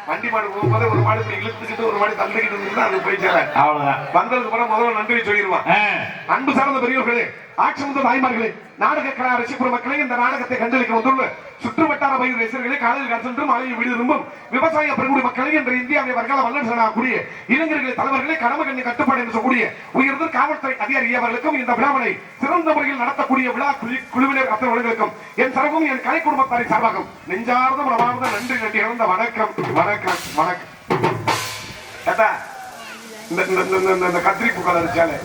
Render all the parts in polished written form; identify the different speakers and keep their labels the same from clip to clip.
Speaker 1: வண்டி மாடு போகும்போது ஒரு மாடு இழுத்துக்கிட்டு ஒரு மாடு தந்துக்கிட்டு இருந்துட்டு அது போய் சேர அவ்வளவுதான். வந்ததுக்கு அப்புறம் முதல்ல நன்றி சொல்லிடுவான். அன்பு சார்ந்த பெரியவர்களே, ஆட்சி முதல் தாய்மார்களே, நாடக கலா ரசிப்புற மக்களே, இந்த நாடகத்தை கண்டளிக்க வந்துள்ள சுற்று வட்டார பயிர் ரசிகர்களே, காலையில் கற்று மாலையில் வீடு விரும்பும் விவசாய பெருங்குடி மக்களே, என்ற இந்தியாவை வர்க்கால வல்லரசனாகக்கூடிய இளைஞர்களை தலைவர்களே, கடமை கண்ணி கட்டுப்பாடு என்று சொல்லக்கூடிய உயர்ந்த காவல்துறை அதிகாரிகளுக்கும் இந்த விழாவினை சிறந்த முறையில் நடத்தக்கூடிய விழா குழுவினர் அத்தவர்களுக்கும் என் சார்பும் என் கலை குடும்பத்தாரின் சார்பாகும் நெஞ்சார்ந்த மனமார்ந்த நன்றி நன்றி இழந்த வணக்கம் வணக்கம் வணக்கம். இந்த கத்திரி பூக்கால இருச்சாலே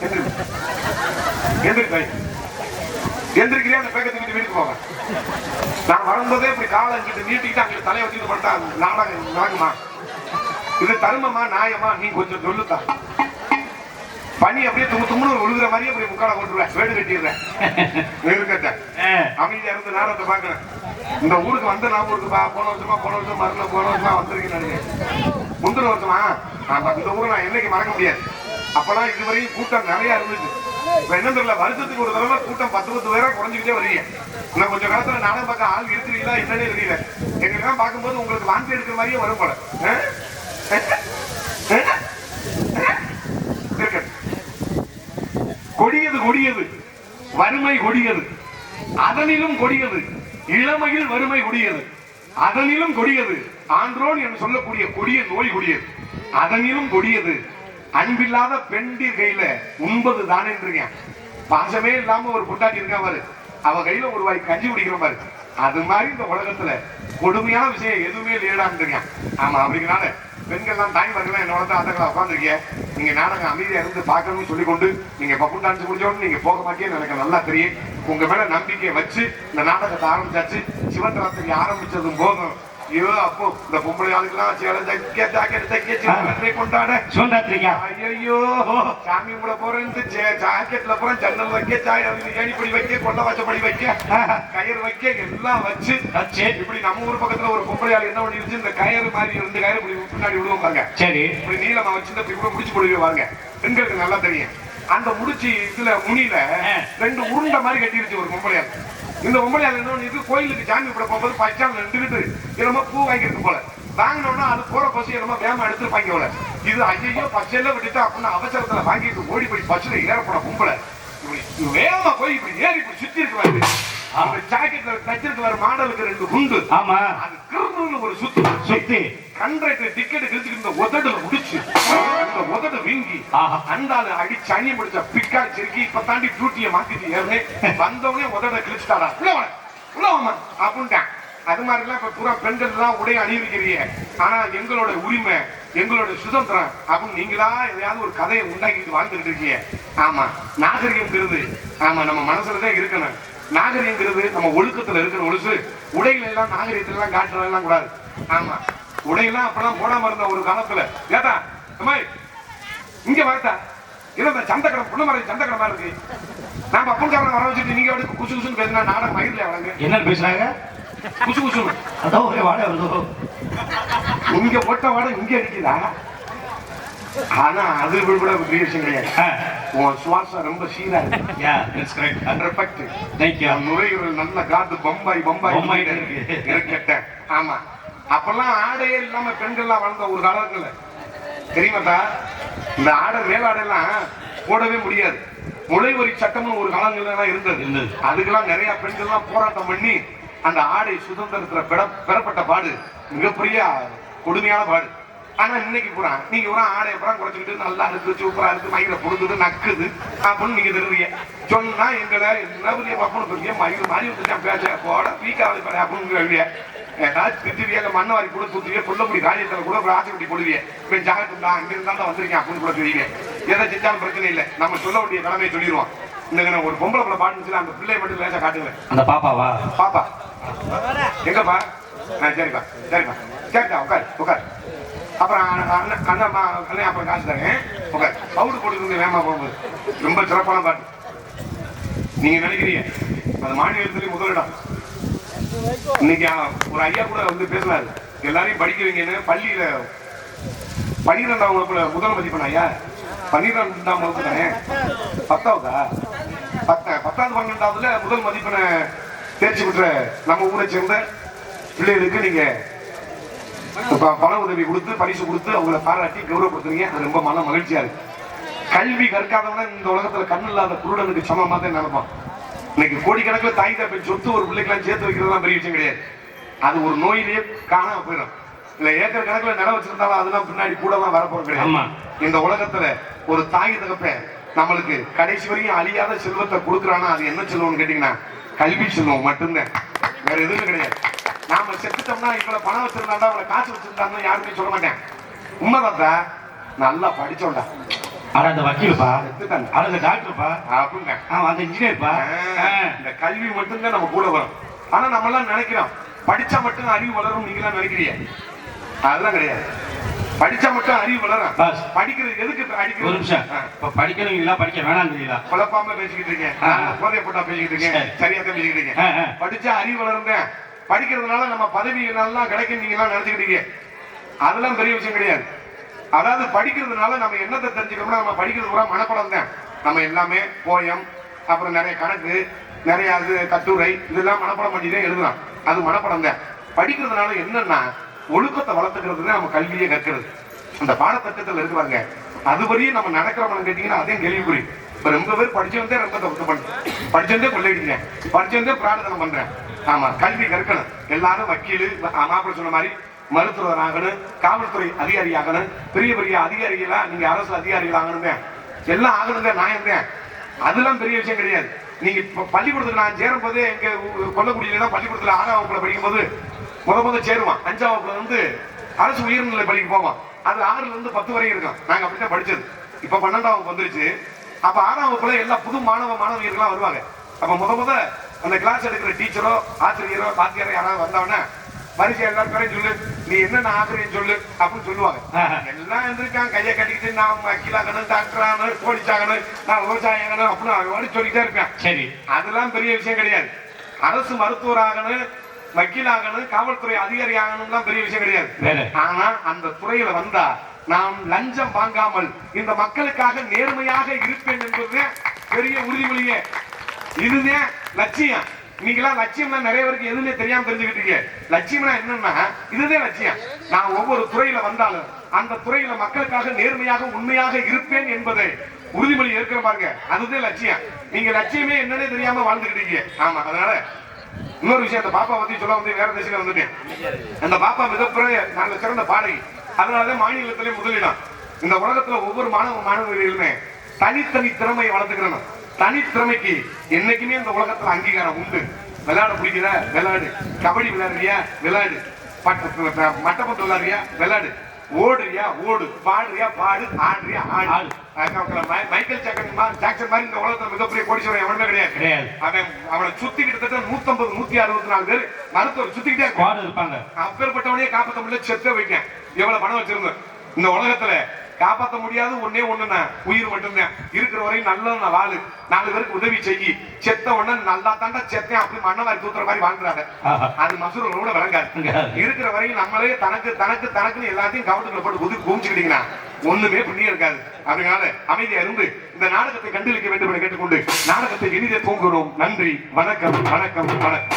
Speaker 1: எந்திரிக்கிறியா? அந்த பேக்கத்துக்கிட்டு வீட்டுக்கு போங்க. நான் வரும்போதே இப்படி காலை அங்கிட்டு நீட்டிக்கிட்டு அங்கிட்டு தலையை வச்சுட்டு படுத்தா நாடகம் நடக்குமா? இது தருமமா நியாயமா? நீ கொஞ்சம் சொல்லுதா. பனி அப்படியே தும்முன்னு விழுகிற மாதிரியே அப்படி முக்கால போட்டுருவேன், வேடு கட்டிடுறேன். அமைதியா இருந்து நாடகத்தை பாக்குறேன். இந்த ஊருக்கு வந்த நான் ஊருக்கு போன வருஷம் மறுநாள் போன வருஷமா வந்திருக்கேன். முந்தின வருஷமா இந்த ஊரை நான் என்னைக்கு மறக்க முடியாது. அப்பெல்லாம் இதுவரையும் கூட்டம் நிறைய இருந்துச்சு. இப்ப என்ன தெரியல, வருஷத்துக்கு ஒரு தடவை கூட்டம் 10 பேரா குறைஞ்சிக்கிட்டே வரீங்க. இன்னும் கொஞ்சம் காலத்துல நானும் பார்க்க ஆள் இருக்கிறீங்களா என்னன்னே தெரியல. எங்கெல்லாம் பார்க்கும்போது உங்களுக்கு வாந்தி எடுக்கிற மாதிரியே வரும் போல. கொடியது கொடியது வறுமை கொடியது, அதனிலும் கொடியது இளமையில் வறுமை கொடியது, அதனிலும் கொடியது ஆன்றோன் என்று சொல்லக்கூடிய கொடிய நோய் கொடியது, அதனிலும் கொடியது அன்பில்லாத பெண்டிர் கையில உண்பது தானே. பாசமே இல்லாம ஒரு பொண்டாட்டி இருக்கா பாரு, அவ கையில ஒரு வாய் கஞ்சி குடிக்கிற பாரு. அது மாதிரி இந்த உலகத்துல கொடுமையான விஷயம் எதுவுமே இல்லையான்னு. ஆமா, அப்படிங்கிறனால பெண்கள்லாம் தாய்மார்கள்லாம் என்னோட தான் அத்தங்களை உட்காந்துருக்கீங்க. நீங்க நாடகம் அமைதியா இருந்து பார்க்கணும்னு சொல்லிக்கொண்டு நீங்க பப்பு டான்ஸ் முடிஞ்சோன்னு நீங்க போக மாட்டேன்னு எனக்கு நல்லா தெரியும். உங்க மேல நம்பிக்கையை வச்சு இந்த நாடகத்தை ஆரம்பிச்சாச்சு. சிவன் ஆரம்பிச்சதும் போதும். ஐயோ, அப்போ இந்த பொம்பளை ஆளுக்கெல்லாம் கொண்டாட ஐயோ சாமி கூட போறேன், ஜாக்கெட்ல போறேன், ஜன்னல் வைக்க, ஏணிப்படி வைக்க, கொண்ட வாசப்படி வைக்க, கயிறு வைக்க, எல்லாம் வச்சு இப்படி நம்ம ஊர் பக்கத்துல ஒரு பொம்பளை ஆளு என்ன பண்ணிருச்சு, இந்த கயிறு மாதிரி 2 கயிறு பின்னாடி விடுவோம் பாருங்க. சரி, இப்படி நீளமா வச்சு இந்த கூட முடிச்சு போடுவாங்க. பெண்களுக்கு நல்லா தெரியும். அந்த முடிச்சு இதுல முனியில 2 உருண்டை மாதிரி கட்டிருச்சு ஒரு பொம்பளையால். இந்த பொம்பளை என்ன இது கோயிலுக்கு சாமி கூட போகும்போது பச்சாமல் நின்றுக்கிட்டு என்னமோ பூ வாங்கிருக்கு போல வாங்கினோம்னா அது போற பசு என்னமோ வேமா எடுத்துருப்பாங்க போல இது ஐயோ பச்சையில விட்டுட்டு அப்படின்னு அவசரத்துல வாங்கிட்டு ஓடி போய் பஸ்ல ஏறப்பட பொம்பளை வேகமா போய் இப்படி ஏறி இப்படி சுத்தி இருக்கு ஜாக்கெட்ல தச்சிருக்கு வர மாடலுக்கு 2 குண்டு
Speaker 2: ஆமா
Speaker 1: அது கிருன்னு ஒரு சுத்தி கண்ட்ராக்டர் டிக்கெட் கிழிச்சுக்கிட்டு உதடுல முடிச்சு அந்த உதடு வீங்கி அந்தால அடிச்சு அணி பிடிச்ச பிக்கா சிரிக்கி இப்ப தாண்டி டியூட்டியை மாத்திட்டு ஏறினே வந்தவனே உதட கிழிச்சுட்டாடா உள்ளவமா அப்படின்ட்டான். அது மாதிரிலாம் இப்ப பூரா பெண்கள் எல்லாம் உடைய அணிவிக்கிறீங்க. ஆனா எங்களோட உரிமை எங்களோட சுதந்திரம் அப்படின்னு நீங்களா எதையாவது ஒரு கதையை உண்டாக்கிட்டு வாழ்ந்துட்டு இருக்கீங்க. ஆமா நாகரிகம்ங்கிறது ஆமா நம்ம மனசுலதான் இருக்கணும். நாகரிகங்கிறது நம்ம ஒழுக்கத்துல இருக்கிற ஒழுசு உடைகள் எல்லாம் நாகரிகத்துல எல்லாம் காட்டுறதெல்லாம் கூடாது. ஆமா உடையெல்லாம் அப்பெல்லாம் போடாம இருந்த ஒரு காலத்துல ஏதா இங்க வரட்டா இல்ல சந்தக்கடை புள்ளமறை சந்தக்கடை மாதிரி இருக்கு. நாம அப்பன்காரன் வர வச்சுட்டு நீங்க வந்து குசு குசுன்னு பேசினா நாடகம் மயிரில் வளங்க
Speaker 2: என்ன பேசுறாங்க
Speaker 1: குசு குசுன்னு
Speaker 2: அதான் ஒரே வாடகை வருதோ
Speaker 1: இங்க போட்ட வாடகை இங்க அடிக்குதா. ஆனா அது கூட பெரிய விஷயம் கிடையாது. உன் சுவாசம் ரொம்ப சீரா இருக்கு. நுரையீரல் நல்ல காத்து பம்பாய் பம்பாய் இருக்கட்ட. ஆமா அப்பெல்லாம் ஆடையே இல்லாம பெண்கள்லாம் வளர்ந்த ஒரு காலத்துல தெரியுமாட்டா இந்த ஆடை மேலாடை எல்லாம் போடவே முடியாது. முளைவரி சட்டம்னு ஒரு காலங்கள்ல இருந்தது. அதுக்கெல்லாம் நிறைய பெண்கள்லாம் போராட்டம் பண்ணி அந்த ஆடை சுதந்திரத்துல பெறப்பட்ட பாடு மிகப்பெரிய கொடுமையான பாடு. ஆனா இன்னைக்கு பூரா நீங்க பூரா ஆடைய பூரா குறைச்சிக்கிட்டு நல்லா இருக்கு சூப்பரா இருக்கு மயில பொழுது நக்குது அப்படின்னு நீங்க தெரியுங்க. சொன்னா எங்களை என்ன பெரிய பப்பனு பெரிய மயில் மாதிரி வந்து பேச போட வீக்காவது பட அப்படின்னு எழுதிய ஏதாவது திட்டுவிய மண்ணை வாரி கூட தூத்துவிய புள்ளமுடி காரியத்துல கூட ஒரு ஆசை கட்டி போடுவிய இப்போ ஜாகத்துண்டா அங்க இருந்தாலும் வந்திருக்கேன் அப்படின்னு கூட தெரியுங்க. எதை செஞ்சாலும் பிரச்சனை இல்லை நம்ம சொல்ல வேண்டிய கடமையை சொல்லிடுவோம். இன்னைக்கு ஒரு பொம்பளை பிள்ளை பாட்டுச்சுல அந்த பிள்ளைய மட்டும் லேசா காட்டுங்க.
Speaker 2: அந்த பாப்பாவா
Speaker 1: பாப்பா எங்கப்பா சரிப்பா சரிப்பா சரிப்பா உட்கார் உட்கார் அப்புறம் அண்ணன் அப்புறம் காசு தரேன் உட்கார் பவுடர் போட்டுக்கோங்க வேமா போகும்போது ரொம்ப சிறப்பான பாட்டு. நீங்க நினைக்கிறீங்க அது மாநிலத்திலேயே முதலிடம். இன்னைக்கு ஒரு ஐயா கூட வந்து பேசினாரு எல்லாரையும் படிக்க வைங்கன்னு பள்ளியில 12ஆம் வகுப்புல முதல் மதிப்பெண் ஐயா 12ஆம் வகுப்பு தானே 10ஆவதா 10வது 12ஆவதுல முதல் மதிப்பெண்ணை தேர்ச்சி பெற்ற நம்ம ஊரை சேர்ந்த பிள்ளைகளுக்கு நீங்க பண உதவி கொடுத்து பரிசு கொடுத்து அவங்களை பாராட்டி கௌரவப்படுத்துறீங்க. அது ரொம்ப மன மகிழ்ச்சியா இருக்கு. கல்வி கற்காதவன இந்த உலகத்துல கண்ணு இல்லாத குருடனுக்கு சமமா தான் நினைப்பான். இன்னைக்கு கோடிக்கணக்கில் தாய் தப்பின் சொத்து ஒரு பிள்ளைக்கெல்லாம் சேர்த்து வைக்கிறதுலாம் பெரிய விஷயம் கிடையாது. அது ஒரு நோயிலேயே காணாம போயிடும். இல்ல ஏக்கர் கணக்குல நிலம் வச்சிருந்தாலும் அதெல்லாம் பின்னாடி கூட தான் வரப்போறது கிடையாது. இந்த உலகத்துல ஒரு தாய் தகப்ப நம்மளுக்கு கடைசி வரையும் அழியாத செல்வத்தை கொடுக்குறானா அது என்ன செல்வம்னு கேட்டீங்கன்னா கல்வி செல்வம் மட்டும்தான், வேற எதுவும் கிடையாது. நாம செத்துட்டோம்னா இவ்வளவு பணம் வச்சிருந்தாண்டா இவ்வளவு காசு வச்சிருந்தான்னு யாருமே சொல்ல மாட்டேன். உண்மைதாத்தா நல்லா படிச்சோண்டா
Speaker 2: அந்த வக்கீல்ப்பா அந்த டாக்டர்ப்பா
Speaker 1: அப்படிங்க
Speaker 2: அந்த இன்ஜினியர்ப்பா
Speaker 1: இந்த கல்வி மட்டும்தான் நம்ம கூட வரும். ஆனா நம்ம எல்லாம் நினைக்கிறோம் படிச்சா மட்டும் அறிவு வளரும். நீங்க எல்லாம் நினைக்கிறீங்க அதெல்லாம் கிடையாது. படிச்சா மட்டும் அறிவு வளரும். படிக்கிறது எதுக்கு படிக்கிறது?
Speaker 2: ஒரு நிமிஷம் இப்ப படிக்கணுங்களா படிக்க வேணாங்கிறீங்களா?
Speaker 1: குழப்பாம பேசிக்கிட்டு இருக்கேன், போதைய போட்டா பேசிக்கிட்டு இருக்கேன், சரியா தான் பேசிக்கிட்டு இருக்கேன். படிச்சா அறிவு வளருங்க. படிக்கிறதுனால நம்ம பதவி நல்லா கிடைக்கும் நீங்க எல்லாம் நினைச்சுக்கிட்டீங்க. அதெல்லாம் பெரிய விஷயம் கிடையாது. அதாவது படிக்கிறதுனால நம்ம என்னத்தை தெரிஞ்சுக்கணும்னா நம்ம படிக்கிறது கூட மனப்படம் தான். நம்ம எல்லாமே போயம் அப்புறம் நிறைய கணக்கு நிறைய அது கட்டுரை இதெல்லாம் மனப்படம் பண்ணி தான் எழுதலாம். அது மனப்படம் தான். படிக்கிறதுனால என்னன்னா ஒழுக்கத்தை வளர்த்துக்கிறதுனா நம்ம கல்வியை கற்கிறது. அந்த பாடத்திட்டத்தில் இருக்கிறாங்க அதுபடியே நம்ம நடக்கிறோம்னு கேட்டீங்கன்னா அதையும் கேள்விக்குறி. இப்ப ரொம்ப பேர் படிச்சவந்தே ரொம்ப தப்பு பண்றேன், படிச்சவந்தே கொள்ளையிடுறேன், படிச்சவந்தே பிரார்த்தனை பண்றேன். ஆமா கல்வி கற்கணும். எல்லாரும் வக்கீல் மாப்பிள்ள சொன்ன மாதிரி மருத்துவர் ஆகணும், காவல்துறை அதிகாரி ஆகணும், பெரிய பெரிய அதிகாரிகளா நீங்க அரசு அதிகாரிகள் ஆகணுங்க, எல்லாம் ஆகணுங்க. நான் அதெல்லாம் பெரிய விஷயம் கிடையாது. நீங்க பள்ளிக்கூடத்துக்கு நான் சேரும் போதே எங்க கொல்லக்குடியில தான் பள்ளிக்கூடத்துல 6ஆம் வகுப்புல படிக்கும் போது முத சேருவான். 5ஆம் வகுப்புல இருந்து அரசு உயர்நிலை பள்ளிக்கு போவான். அது 6ல இருந்து 10 வரைக்கும் இருக்கும். நாங்க அப்படித்தான் படிச்சது. இப்ப 12ஆம் வகுப்பு வந்துருச்சு. அப்ப 6ஆம் வகுப்புல எல்லா புது மாணவியர்கள்லாம் வருவாங்க. அப்ப முத அந்த கிளாஸ் எடுக்கிற டீச்சரோ ஆசிரியரோ வாத்தியாரோ யாராவது வந்தவொடனே வரிசை எல்லாரும் பேரையும் சொல்லு, நீ என்ன ஆசிரியர் சொல்லு அப்படின்னு சொல்லுவாங்க. எல்லாம் இருந்திருக்கான் கையை கட்டிக்கிட்டு நான் வக்கீலாகணும், டாக்டர் ஆகணும், போலீஸ் ஆகணும், நான் விவசாயம் ஆகணும் அப்படின்னு சொல்லிட்டே இருப்பேன். சரி அதெல்லாம் பெரிய விஷயம் கிடையாது. அரசு மருத்துவர் ஆகணும், வக்கீல் ஆகணும், காவல்துறை அதிகாரி ஆகணும்லாம் பெரிய விஷயம் கிடையாது. ஆனா அந்த துறையில வந்தா நாம் லஞ்சம் வாங்காமல் இந்த மக்களுக்காக நேர்மையாக இருப்பேன் என்பது பெரிய உறுதிமொழியே. இதுதான் லட்சியம். இன்னைக்கெல்லாம் லட்சியம்னா நிறைய பேருக்கு எதுவுமே தெரியாம தெரிஞ்சுக்கிட்டீங்க. லட்சியம்னா என்னன்னா இதுதான் லட்சியம். நான் ஒவ்வொரு துறையில வந்தாலும் அந்த துறையில மக்களுக்காக நேர்மையாக உண்மையாக இருப்பேன் என்பதை உறுதிமொழி ஏற்கிற பாருங்க, அதுதான் லட்சியம். நீங்க லட்சியமே என்னன்னே தெரியாம வாழ்ந்துக்கிட்டீங்க. ஆமா, அதனால இன்னொரு விஷயம், அந்த பாப்பா பத்தி சொல்ல வந்து வேற திசையில வந்துட்டேன். அந்த பாப்பா மிகப்பெரிய நல்ல சிறந்த பாடகி. அதனாலதான் மாநிலத்திலே முதலிடம். இந்த உலகத்துல ஒவ்வொரு மாணவர்களுமே தனித்தனி திறமையை வளர்த்துக்கிறோம். தனித்திறமைக்கு என்னைக்குமே இந்த உலகத்துல அங்கீகாரம் உண்டு. விளையாட பிடிக்கிற விளையாடு, கபடி விளையாடுறியா விளையாடு, மட்டப்பட்டு விளையாடுறியா விளையாடு, ஓடுறியா ஓடு, பாடுறியா பாடு, ஆடுறியா ஆடு. மைக்கேல் ஜாக்சன் மாதிரி இந்த உலகத்துல மிகப்பெரிய கோடீஸ்வரன் எவனுமே கிடையாது. அவனை சுத்தி கிட்டத்தட்ட 150 164 பேர் மருத்துவர் சுத்திக்கிட்டே இருப்பாங்க. அப்பேற்பட்டவனே காப்பாற்ற முடியல, செத்த வைக்கேன். எவ்வளவு பணம் வச்சிருந்தேன். இந்த உலகத்துல காப்பாற்ற முடியாது ஒன்னே ஒண்ணுன்னா உயிர் மட்டும்தான். இருக்கிற வரையும் நல்ல வாழு, 4 பேருக்கு உதவி செய்யி, செத்த உடனே நல்லா தாண்டா செத்தேன் அப்படி மண்ணவாரி தூத்துற மாதிரி வாழ்ந்துறாங்க. அது மசூரோட விளங்காது. இருக்கிற வரையும் நம்மளே தனக்கு தனக்கு தனக்குன்னு எல்லாத்தையும் கவுண்டர்ல போட்டு குதி குவிச்சுக்கிட்டீங்கன்னா ஒண்ணுமே புண்ணியம் இருக்காது. அதனால அமைதியா இருந்து இந்த நாடகத்தை கண்டுபிடிக்க வேண்டும் என கேட்டுக்கொண்டு நாடகத்தை இனிதே தூங்குகிறோம். நன்றி, வணக்கம், வணக்கம், வணக்கம்.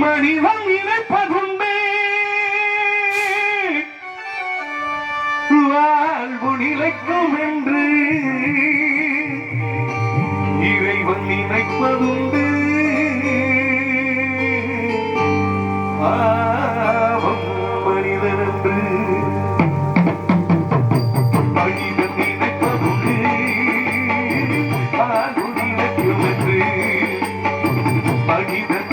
Speaker 1: மனிதன் நினைப்பதுண்டே வாழ்வு நிலைக்கும் என்று இறைவன் நினைப்பதுண்டு. பாவம் மனிதன் என்று மனிதன் நினைப்பதுண்டு வாழ்வு நிலைக்கும் என்று மனிதன்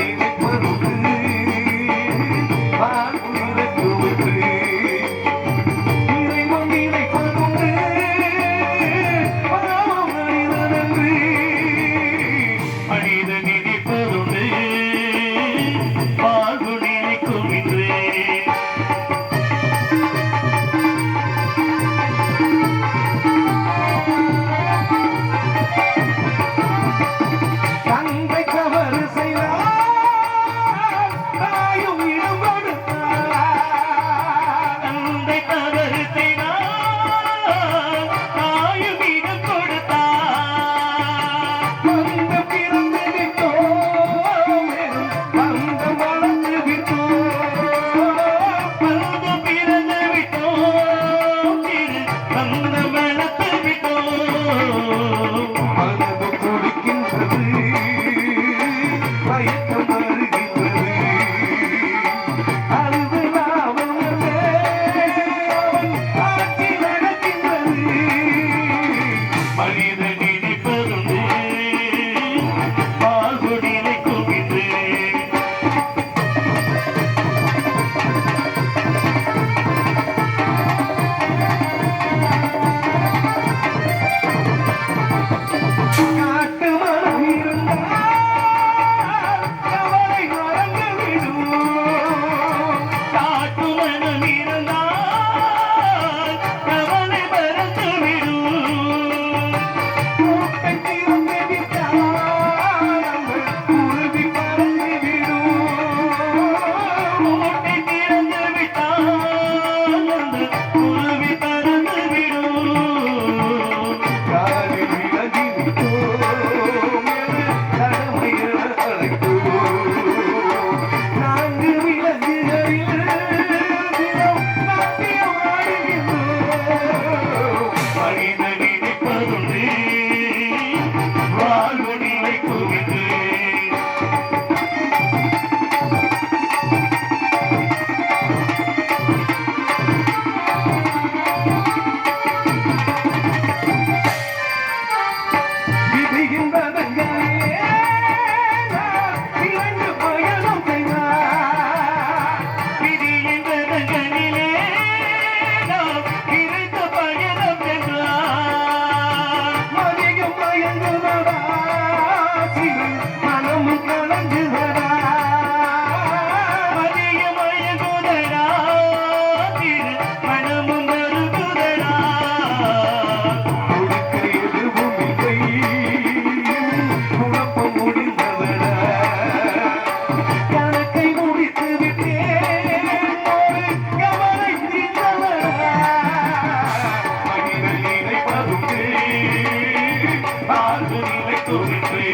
Speaker 1: வாழ்வு நிலைக்கும் என்று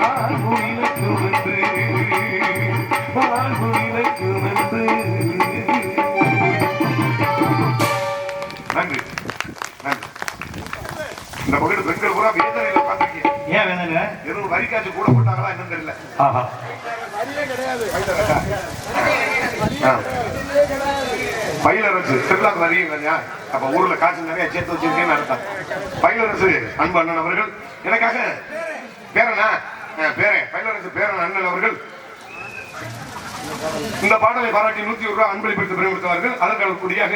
Speaker 1: வாழ்வு நிலைக்கும் என்று வாழ்வு நிலைக்கும் என்று. நன்றி நன்றி. இந்த பகுதி பெண்கள் பூரா வேதனையில உட்கார்ந்திருக்கீங்க.
Speaker 2: ஏன் வேணுங்க?
Speaker 1: எதுவும் வரிக்காச்சு கூட போட்டாங்களா என்னன்னு தெரியல.
Speaker 2: ஆஹா,
Speaker 1: பயிலரசு திருவிழாக்கு வரீங்க. அப்ப ஊர்ல காசு நிறைய சேர்த்து வச்சிருக்கேன்னு அர்த்தம். பயிலரசு அன்பு அண்ணன் அவர்கள் எனக்காக பேரனா பேரன் பயிலரசு பேரன் அண்ணன் அவர்கள் இந்த பாடலை பாராட்டி 100 ரூபாய் அன்பளிப்பிற்கு பெருமைப்படுத்துவார்கள். அதற்கு கூடியாக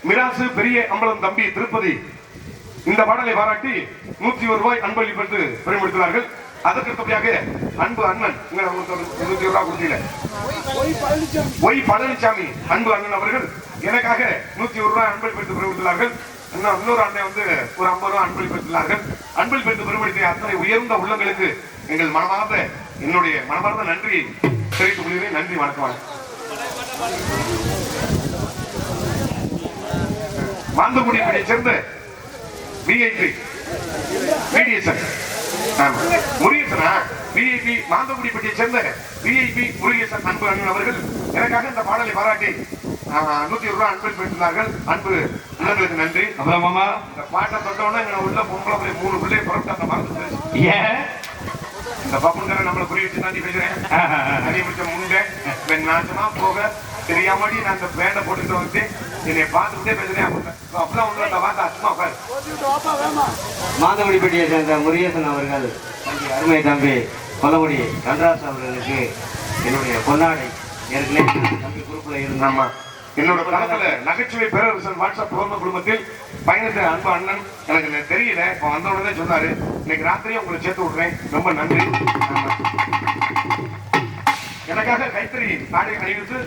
Speaker 1: மிராசு பெரிய அம்பலம் தம்பி திருப்பதி இந்த பாடலை பாராட்டி 101 ரூபாய் அன்பளிப்பிற்கு பெருமைப்படுத்துவார்கள். அதற்கு அடுத்தபடியாக அன்பு அண்ணன் 100 ரூபாய் கொடுத்தீங்க ஒய் பழனிசாமி அன்பு அண்ணன் அவர்கள் எனக்காக 101 ரூபாய் அன்பளிப்பிற்கு பெருமைப்படுத்துவார்கள். இன்னொரு அண்ணன் வந்து ஒரு 50 ரூபாய் அன்பளிப்பித்துள்ளார்கள். அன்பளிப்பிற்கு பெருமைப்படுத்திய அத்தனை உயர்ந்த உள்ளங்களுக்கு எங்கள் மனமார்ந்த என்னுடைய மனமார்ந்த நன்றி தெரிவித்துக் கொள்கிறேன். நன்றி, வணக்கம். மாந்தகுடியை சேர்ந்த விஐபி மீடியேஷன் முருகேசனா விஐபி மாந்தகுடிப்பட்டியை சேர்ந்த விஐபி முருகேசன் அன்பு அண்ணன் அவர்கள் எனக்காக இந்த பாடலை பாராட்டி 100 ரூபாய் அன்பளிப்பித்துள்ளார்கள். அன்பு உள்ளங்களுக்கு நன்றி.
Speaker 2: அப்புறம் மாமா
Speaker 1: இந்த பாட்டை தொட்டவுடனே எங்களை உள்ள பொம்பளை 3 பிள்ளையை புறப்பட்டு அந்த மறந்து
Speaker 2: ஏன்
Speaker 1: இந்த பப்புன்கார நம்மளை புரிய வச்சு தாண்டி பேசுறேன். தனி பிடிச்ச முண்டை நாசமா போக தெரியாமடி நான் இந்த பேண்டை போட்டுட்டு வந்து என்னை பார்த்துக்கிட்டே பேசுறேன். அப்பெல்லாம் உங்களை அந்த வார்த்தை அச்சுமா உட்காரு.
Speaker 3: மாந்தகுடிப்பட்டியை சேர்ந்த முருகேசன் அவர்கள் தம்பி அருமை தம்பி கொல்லமுடி கண்டராஜ் அவர்களுக்கு என்னுடைய பொன்னாடை ஏற்கனவே தம்பி குரூப்ல இருந்தாமா.
Speaker 1: என்னோட காலத்துல நகைச்சுவை பேரரசன் வாட்ஸ்அப் குடும்ப குடும்பத்தில் பயணித்த அன்பு அண்ணன் எனக்கு தெரியல. இப்ப வந்த உடனே சொன்னாரு இன்னைக்கு ராத்திரியும் உங்களை சேர்த்து விடுறேன். ரொம்ப நன்றி. எனக்காக கைத்தறி நாடை அணிவித்து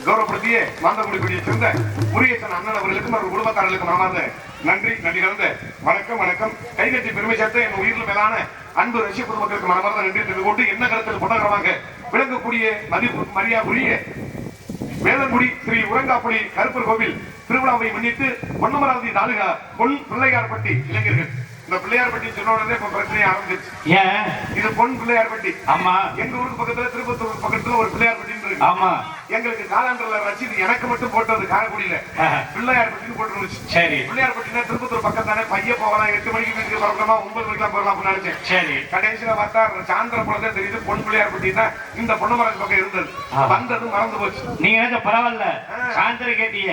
Speaker 1: கௌரவப்படுத்திய மாந்தகுடிப்பட்டியை சேர்ந்த முருகேசன் அண்ணன் அவர்களுக்கும் அவர் குடும்பத்தாரர்களுக்கு மனமார்ந்த நன்றி நன்றி கலந்த வணக்கம் வணக்கம். கைகட்டி பெருமை சேர்த்த என் உயிரில் மேலான அன்பு ரஷ்ய குடும்பங்களுக்கு மனமார்ந்த நன்றி தெரிந்து கொண்டு என்ன கருத்தில் புனகரமாக விளங்கக்கூடிய மதிப்பு மரியாதைக்குரிய வேலங்குடி ஸ்ரீ உரங்காப்புலி கருப்பர் கோவில் திருவிழாவை முன்னிட்டு பொன்னமராவதி தாலுகா பொன் பிள்ளையார்பட்டி இளைஞர்கள் இந்த பிள்ளையார்பட்டி சொன்ன உடனே இப்ப பிரச்சனை ஆரம்பிச்சிருச்சு.
Speaker 2: ஏன்
Speaker 1: இது பொன் பிள்ளையார்பட்டி.
Speaker 2: ஆமா,
Speaker 1: எங்க ஊருக்கு பக்கத்துல திருப்பத்தூர் பக்கத்துல ஒரு பிள்ளையார்பட்டி இருக்கு.
Speaker 2: ஆமா,
Speaker 1: எங்களுக்கு காலாண்டர்ல ரசீது எனக்கு மட்டும் போட்டது காரைக்குடியில பிள்ளையார்பட்டின்னு போட்டுருந்துச்சு.
Speaker 2: சரி,
Speaker 1: பிள்ளையார்பட்டினா திருப்பத்தூர் பக்கம் தானே, பையன் போகலாம் 8 மணிக்கு வீட்டுக்கு வரலாமா 9 மணிக்கெல்லாம் போகலாம் அப்படின்னு நினைச்சேன். சரி, கடைசியில பார்த்தா சாயந்தரம் தான் தெரியுது பொன் பிள்ளையார்பட்டி தான் இந்த பொன்னமராவதி பக்கம் இருந்தது. வந்தது மறந்து போச்சு.
Speaker 2: நீங்க நினைச்ச பரவாயில்ல, சாயந்தரம் கேட்டீங்க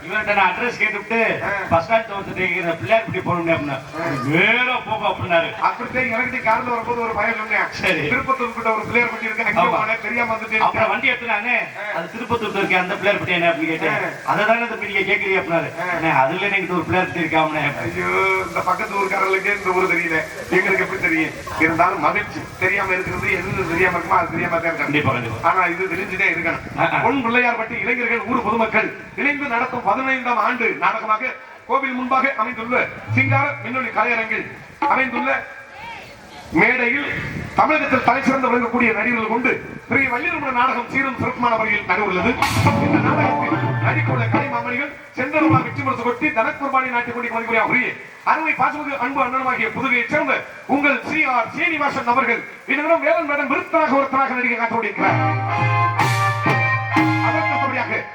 Speaker 2: இவர்கிட்ட நான் அட்ரஸ் கேட்டுவிட்டு பஸ் ஸ்டாண்ட் தோட்டத்தை பிள்ளையார்பட்டி போகணும் அப்படின்னு வேற போக அப்படின்னாரு.
Speaker 1: அப்படித்தான் எனக்கு கார்ல வரும்போது ஒரு பையன் சொன்னேன். சரி, திருப்பத்தூர் கிட்ட ஒரு பிள்ளையார்பட்டி இருக்கு அங்க தெரியாம வந்துட்டு
Speaker 2: அப்புறம் வண்டி எடுத்துனாங்க. அது திருப்பத்தூர் இருக்க அந்த பிள்ளையார்பட்டி என்ன அப்படின்னு கேட்டேன். அததானே தம்பி நீங்க கேட்கறீங்க அப்படின்னாரு. அதுல எனக்கு ஒரு பிள்ளையார்பட்டி இருக்காம.
Speaker 1: ஐயோ, இந்த பக்கத்து ஊருக்காரர்களுக்கு இந்த ஊர் தெரியல, எங்களுக்கு எப்படி தெரியும்? இருந்தாலும் மகிழ்ச்சி. தெரியாம இருக்கிறது எது தெரியாம இருக்குமா அது தெரியாம தான் இருக்கு. ஆனா இது தெரிஞ்சுட்டே இருக்கணும். பொன் பிள்ளையார்பட்டி இளைஞர்கள் ஊர் பொதுமக்கள் இணைந்து நடத்தும் 15ஆம் ஆண்டு நாடகமாக கோவில் முன்பாக அமைந்துள்ள சிங்கார மின்னொலி கலையரங்கில் அமைந்துள்ள மேடையில் தமிழகத்தில் தலை சிறந்து விளங்கக்கூடிய நடிகர்கள் கொண்டு பெரிய வள்ளிருமண நாடகம் சீரும் சிறப்பான முறையில் நடைபெறுகிறது. இந்த நாடகத்தில் நடிக்குள்ள கலை மாமணிகள் சென்றவர்களாக வெற்றி முரசு கொட்டி தனக்குர்பானி நாட்டிக் கொண்டிருக்கிற உரிய அருமை பாசமிகு அன்பு அண்ணனமாகிய புதுகையைச் சேர்ந்த உங்கள் CR சீனிவாசன் அவர்கள் இதனிடம் வேலன் மேடம் விருத்தனாக ஒருத்தனாக நடிகை காத்திருக்கிறார்.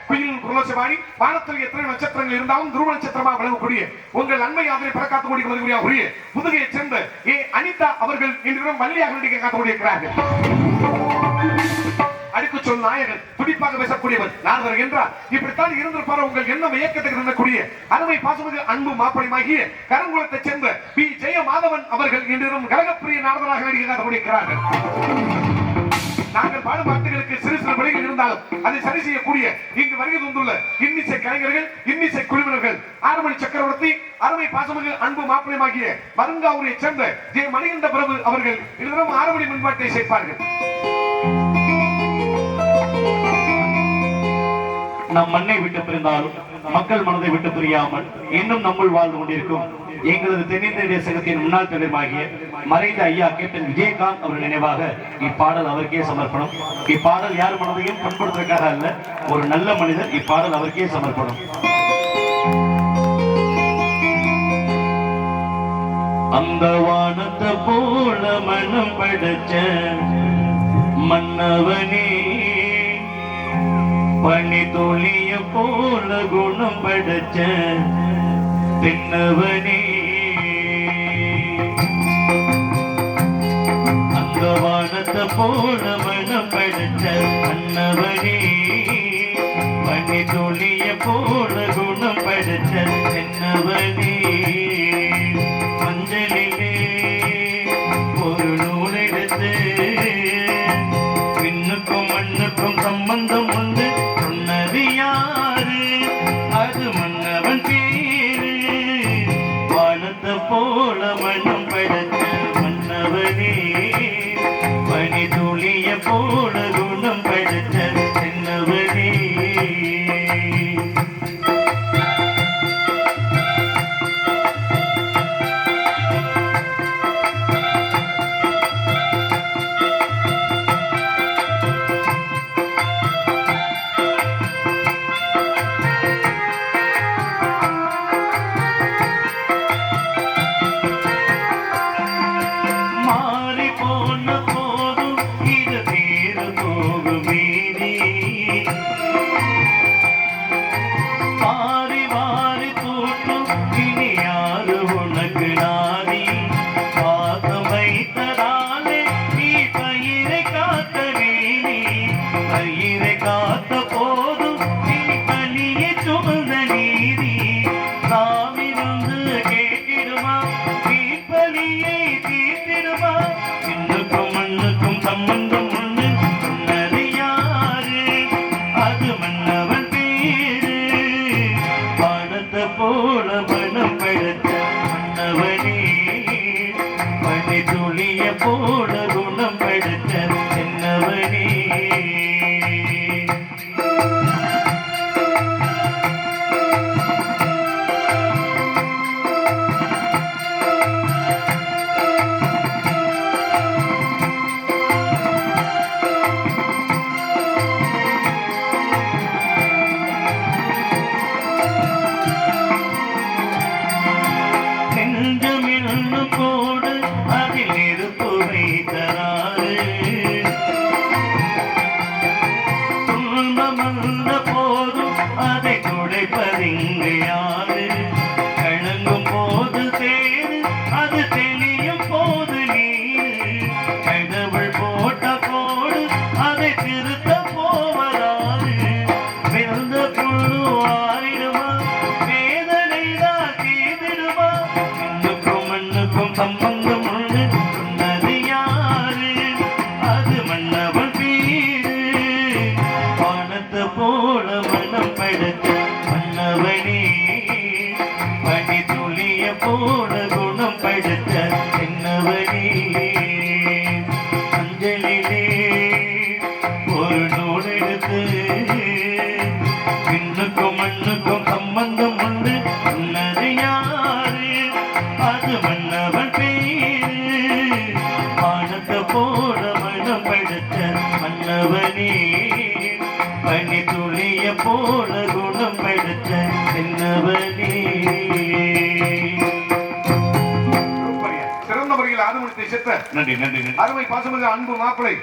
Speaker 1: குயிலின் வானத்தில் எத்தனை நட்சத்திரங்கள் இருந்தாலும் துருவ நட்சத்திரமாக விளங்கக்கூடிய உங்கள் அண்மை யாத்திரை பறக்காத்தக்கூடிய உரிய புதுகையைச் சேர்ந்த அனிதா அவர்கள் இன்றும் வள்ளியாக நடிக்க காத்துக்கொண்டிருக்கிறார்கள். அடிக்கு சொல் நாயகன், துடிப்பாக பேசக்கூடியவர் யார் வருகின்றார்? இப்படித்தான் இருந்திருப்பார் உங்கள் எண்ணம் இயக்கத்துக்கு நடக்கூடிய அருமை பாசமிகு அன்பு மாப்பிளைமாகிய கருங்குளத்தைச் சேர்ந்த பி ஜெயமாதவன் அவர்கள் இன்றும் கழகப்பிரிய நாரதராக நடிக்க காத்துக்கொண்டிருக்கிறார்கள். நாங்கள் பாடும் பாட்டுகளுக்கு சிறு சிறு வழிகள் இருந்தாலும் அதை சரி செய்யக்கூடிய இங்கு வருகை தந்துள்ள இன்னிசை கலைஞர்கள், இன்னிசை குழுவினர்கள், ஆறுமணி சக்கரவர்த்தி, அருமை பாசமிகு அன்பு மாப்பிளைமாகிய மருங்காவூரை சேர்ந்த ஜே மணிகண்ட பிரபு அவர்கள் இருவரும் ஆறுமணி முன்பாட்டை சேர்ப்பார்கள்.
Speaker 2: நம் மண்ணை விட்டு பிரிந்தாலும் மக்கள் மனதை விட்டு பிரியாமல் இன்னும் நம்முள் வாழ்ந்து கொண்டிருக்கும் எங்களது தென்னிந்திய சங்கத்தின் முன்னாள் தலைவராகிய மறைந்த ஐயா கேப்டன் விஜயகாந்த் அவர் நினைவாக இப்பாடல் அவருக்கே சமர்ப்பணம். இப்பாடல் யார் மனதையும் பண்படுத்துவதற்காக அல்ல, ஒரு நல்ல மனிதர் இப்பாடல் அவருக்கே சமர்ப்பணம். அந்த வானத்தை போல மனம் படைச்ச மன்னவனே, பனி துளிய போல குணம் படைச்ச தென்னவனே, அந்த வானத்தை போல மனம் படைச்ச மன்னவனே, பனி துளிய போல குணம் படைச்ச தென்னவனே, மஞ்சளிலே ஒரு நூல் எடுத்து விண்ணுக்கும் மண்ணுக்கும் சம்பந்தம் உண்டு சொன்னது யாரு? அது மன்னவன் பேரு. வானத்தை போல மனம் படைச்ச மன்னவனே, பனி துளிய போல குணம் படைச்ச தென்னவனே. மாறி போன போதும் இது தீர போகும் வீதி, மாறி மாறி தூட்டும் இனி யாரு உனக்கு நாதி, பாசம் வைத்ததாலே நீ பயிரை காத்த நீ, பயிரை காத்த போதும் நீ கனியை சுமந்த நீதி, சாமி வந்து கேட்டிடுமா நீ பலியை தீர்த்திடுமா, இன்னுக்கும் மண்ணுக்கும் சம்பந்தம் உண்டு சொன்னது யாரு? அது மன்னவன் பேரு. வானத்தை போல மனம் படைத்த மன்னவனே, பனி துளிய போல குணம் படைத்த தென்னவனே. நெஞ்சமின்னு போடு அதில் நெருப்பு வைத்தராறு, துன்பம் வந்த போதும் அதை துடைப்பதிங்கு யாரு? கலங்கும் போது சேரு அது தெளியும் போது நீரு, கடவுள் போட்ட கோடு அதை திருத்த போவதாரு? வெந்த புழு ஆறிடுமா வேதனைதான் தீர்ந்திடுமா, இன்னுக்கும் மண்ணுக்கும் சம்பந்தம் உண்டு சொன்னது யாரு? அது மன்னவன் பேரு. வானத்தை போல மனம் படைத்த மன்னவனே, பனி துளிய போல குணம் படைத்த தென்னவனே, அஞ்சலிலே ஒரு நூல் எடுத்து விண்ணுக்கும் மண்ணுக்கும் சம்பந்தம் உண்டு சொன்னது யாரு? அது மன்னவன் பேரு. வானத்தை போல மனம் படைத்த மன்னவனே, பனி துளிய போல குணம் படைத்த தென்னவனே.
Speaker 1: சூப்பர்யா. சிறந்த முறையில் ஆறுமுகத்தை செத்த
Speaker 2: நன்றி நன்றி நன்றி.
Speaker 1: அருமை பாசமிகு அன்பு மாப்பிளை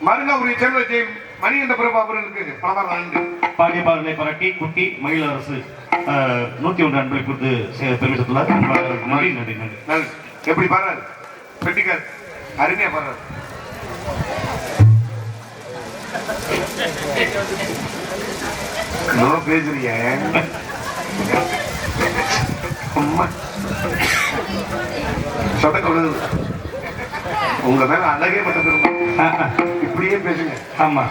Speaker 1: மருங்காபுரியை சேர்ந்த ஜெயம் மணி என்ற பிரபு அவர்களுக்கு பணமாக நன்றி.
Speaker 2: பாடிய பாடலை பாராட்டி குட்டி மயிலரசு 101 அன்பை கொடுத்து பெருமிட்டுள்ளார். நன்றி நன்றி நன்றி.
Speaker 1: நன்றி. எப்படி பாடுறாரு பெட்டிக்கார், அருமையா பாடுறாரு. நான் பேசுறிய அம்மா சொதக்க விடுது. உங்க மேல அழகே பட்ட பெருமை. இப்படியே பேசுங்க.
Speaker 2: ஆமா,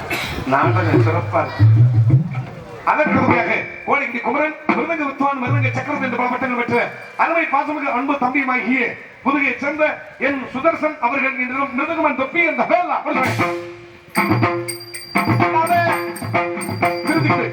Speaker 1: நான் தான் சிறப்பா இருக்கு. அதற்குறையாக கோழிக்கு குமரன் மிருதங்க வித்வான் மிருதங்க சக்கரவர்த்தி என்று பல பட்டங்கள் பெற்ற அருமை பாசமிகு அன்பு தம்பியுமாகிய புதுகையை சேர்ந்த என் சுதர்சன் அவர்கள் இன்றும் மிருதங்கமன் தொப்பி அந்த வேலா திருத்திட்டு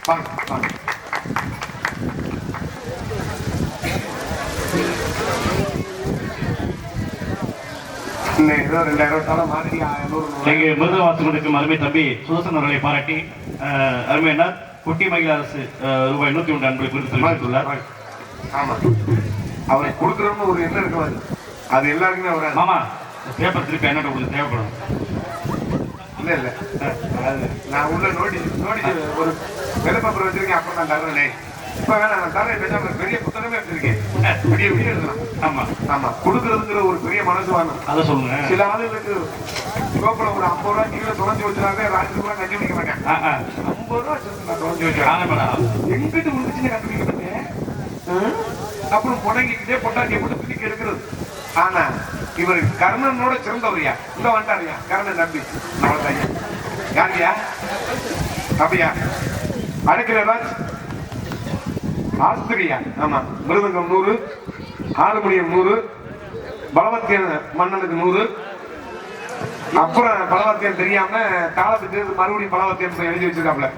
Speaker 1: வாங்க வாங்க. இன்னும் ஏதோ 2000 ரூபாய் மாதிரி 500
Speaker 2: இங்கே மிருதவாசம் கொடுக்கும் அருமை தம்பி சுதர்சன் அவர்களை பாராட்டி அருமை என்ன குட்டி மகிழ அரசு ரூபாய் 101 அன்பை குறித்து தெரிவித்துள்ளார்.
Speaker 1: ஆமா, அவருக்கு கொடுக்குறோம்னு ஒரு எண்ணம் இருக்காது, அது எல்லாருக்குமே வராது.
Speaker 2: மாமா பேப்பர் திருப்பி என்ன உங்களுக்கு தேவைப்படும்?
Speaker 1: இல்ல இல்ல, அது நான் உள்ள நோட்டீஸ் ஒரு வெள்ளை பேப்பர் வச்சிருக்கேன், அப்புறம் நான் தர்றேனே. இப்ப வேணாம், நான் தரேன். பேசாம பெரிய புத்தகமே வச்சிருக்கேன், பெரிய வீடு எழுதலாம்.
Speaker 2: ஆமா
Speaker 1: ஆமா, கொடுக்கறதுங்கிற ஒரு பெரிய மனசு வேணும்.
Speaker 2: அதை சொல்லுங்க.
Speaker 1: சில ஆளுங்களுக்கு கோப்பல ஒரு 50 ரூபாய் கீழே தொலைஞ்சு வச்சுனாங்க, ராஜ்யத்துக்கு கூட கண்டுபிடிக்க மாட்டேன். 50 ரூபாய் நான் தொலைஞ்சு வச்சேன், எங்கிட்டு விழுந்துச்சுன்னு கண்டுபிடிக்க மாட்டேன். அப்புறம் புடங்கிக்கிட்டே பொட்டாட்டியை போட்டு பிடிக்க எடுக்கிறது. ஆனா இவர் கர்ணனோட சிறந்தவரையா, இந்த வந்துட்டாரியா கர்ணன் நம்பி அவள்தான். யாரியா அப்படியா? அடைக்கலராஜ் ஆஸ்திரியா. ஆமா, மிருதங்கம் 100, ஹார்மோனியம் 100, பலவத்தியன் மன்னனுக்கு 100. அப்புறம் பலவத்தியன் தெரியாம தாளத்துக்கு மறுபடியும் பலவத்தியன் எழுதி வச்சிருக்காப்ல,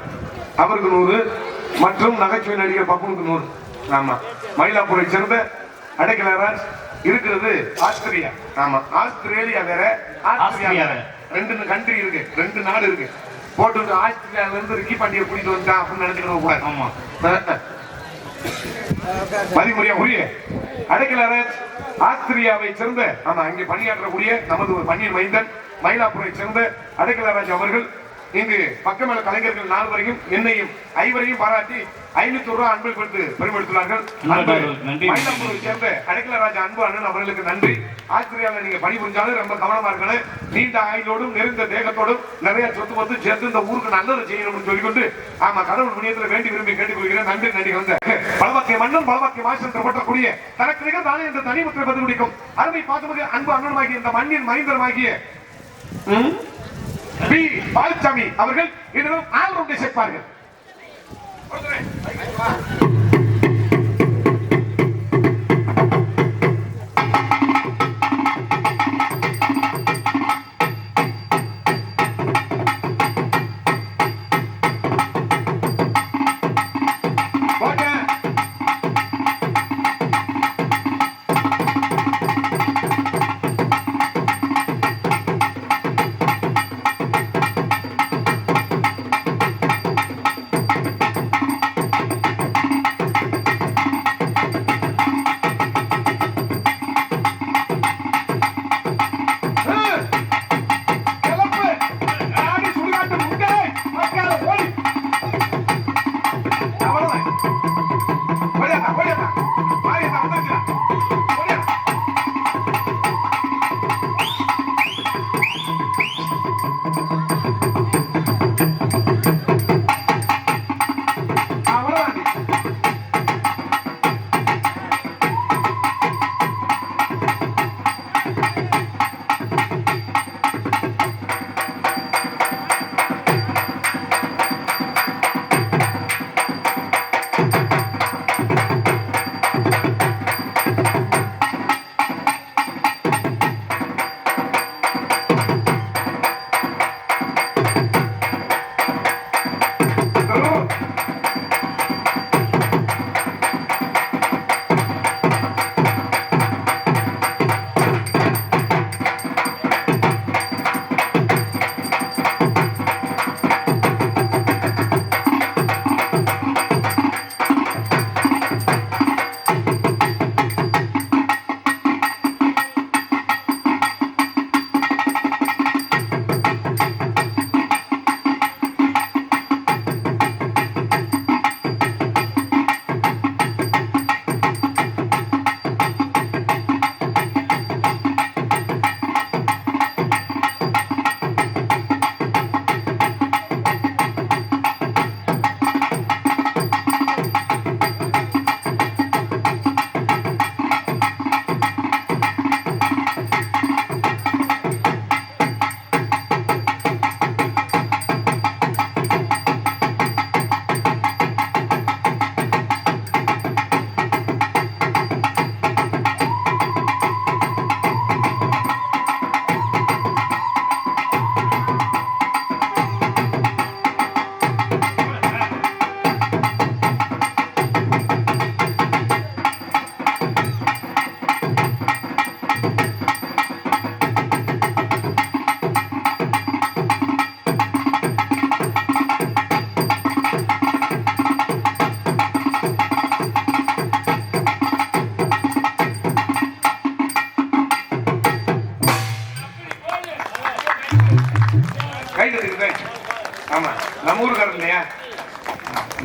Speaker 1: அவருக்கு 100. மற்றும் நகைச்சுவை நடிகர் பப்புனுக்கு 100. ஆமா, மயிலாப்பூரை சேர்ந்த அடைக்கலராஜ் இருக்கிறது ஆஸ்திரியா. ஆமா, ஆஸ்திரேலியா வேற, ஆஸ்திரியா வேற. 2 கண்ட்ரி இருக்கு, 2 நாடு இருக்கு. போட்டு ஆஸ்திரேலியால இருந்து ரிக்கி பாண்டியை கூட்டிட்டு வந்துட்டான் அப்படின்னு நினைச்சுக்க கூடாது. ஆமா, மதிமுறையா உரிய அடைக்கலராஜ் ஆஸ்திரியாவை சேர்ந்த, ஆமா, இங்கே பணியாற்றக்கூடிய நமது ஒரு பன்னீர் மைந்தன் மயிலாப்பூரை சேர்ந்த அடைக்கலராஜ் அவர்கள் இங்கு பக்கமேல கலைஞர்கள் 4 வரையும் என்னையும் 5 பாராட்டி 500 ரூபாய் அன்பை கொடுத்து பெருமைப்படுத்தினார்கள். மயிலாப்பூரை சேர்ந்த அடைக்கலராஜ் அன்பு அண்ணன் அவர்களுக்கு நன்றி. ஆஸ்திரேலியாவில் நீங்க பணிபுரிஞ்சாலும் ரொம்ப கவனமா இருக்கணும். நீண்ட ஆயுளோடும் நிறைந்த தேகத்தோடும் நிறைய சொத்து வந்து சேர்த்து இந்த ஊருக்கு நல்லது செய்யணும்னு சொல்லிக்கொண்டு, ஆமா, கடவுள் புண்ணியத்தில் வேண்டி விரும்பி கேட்டுக்கொள்கிறேன். நன்றி நன்றி. வந்த பலவாக்கிய மன்னன் பலவாக்கிய மாசம் போட்டக்கூடிய தனக்கு நிகழ் தானே என்ற தனிமுத்திரை பதில் முடிக்கும் அருமை பாசமிகு அன்பு அண்ணனுமாகிய இந்த மண்ணின் மைந்தரமாகிய பி பாலசாமி அவர்கள் இன்னும் ஆல்ரவுண்டை சேர்ப்பார்கள்.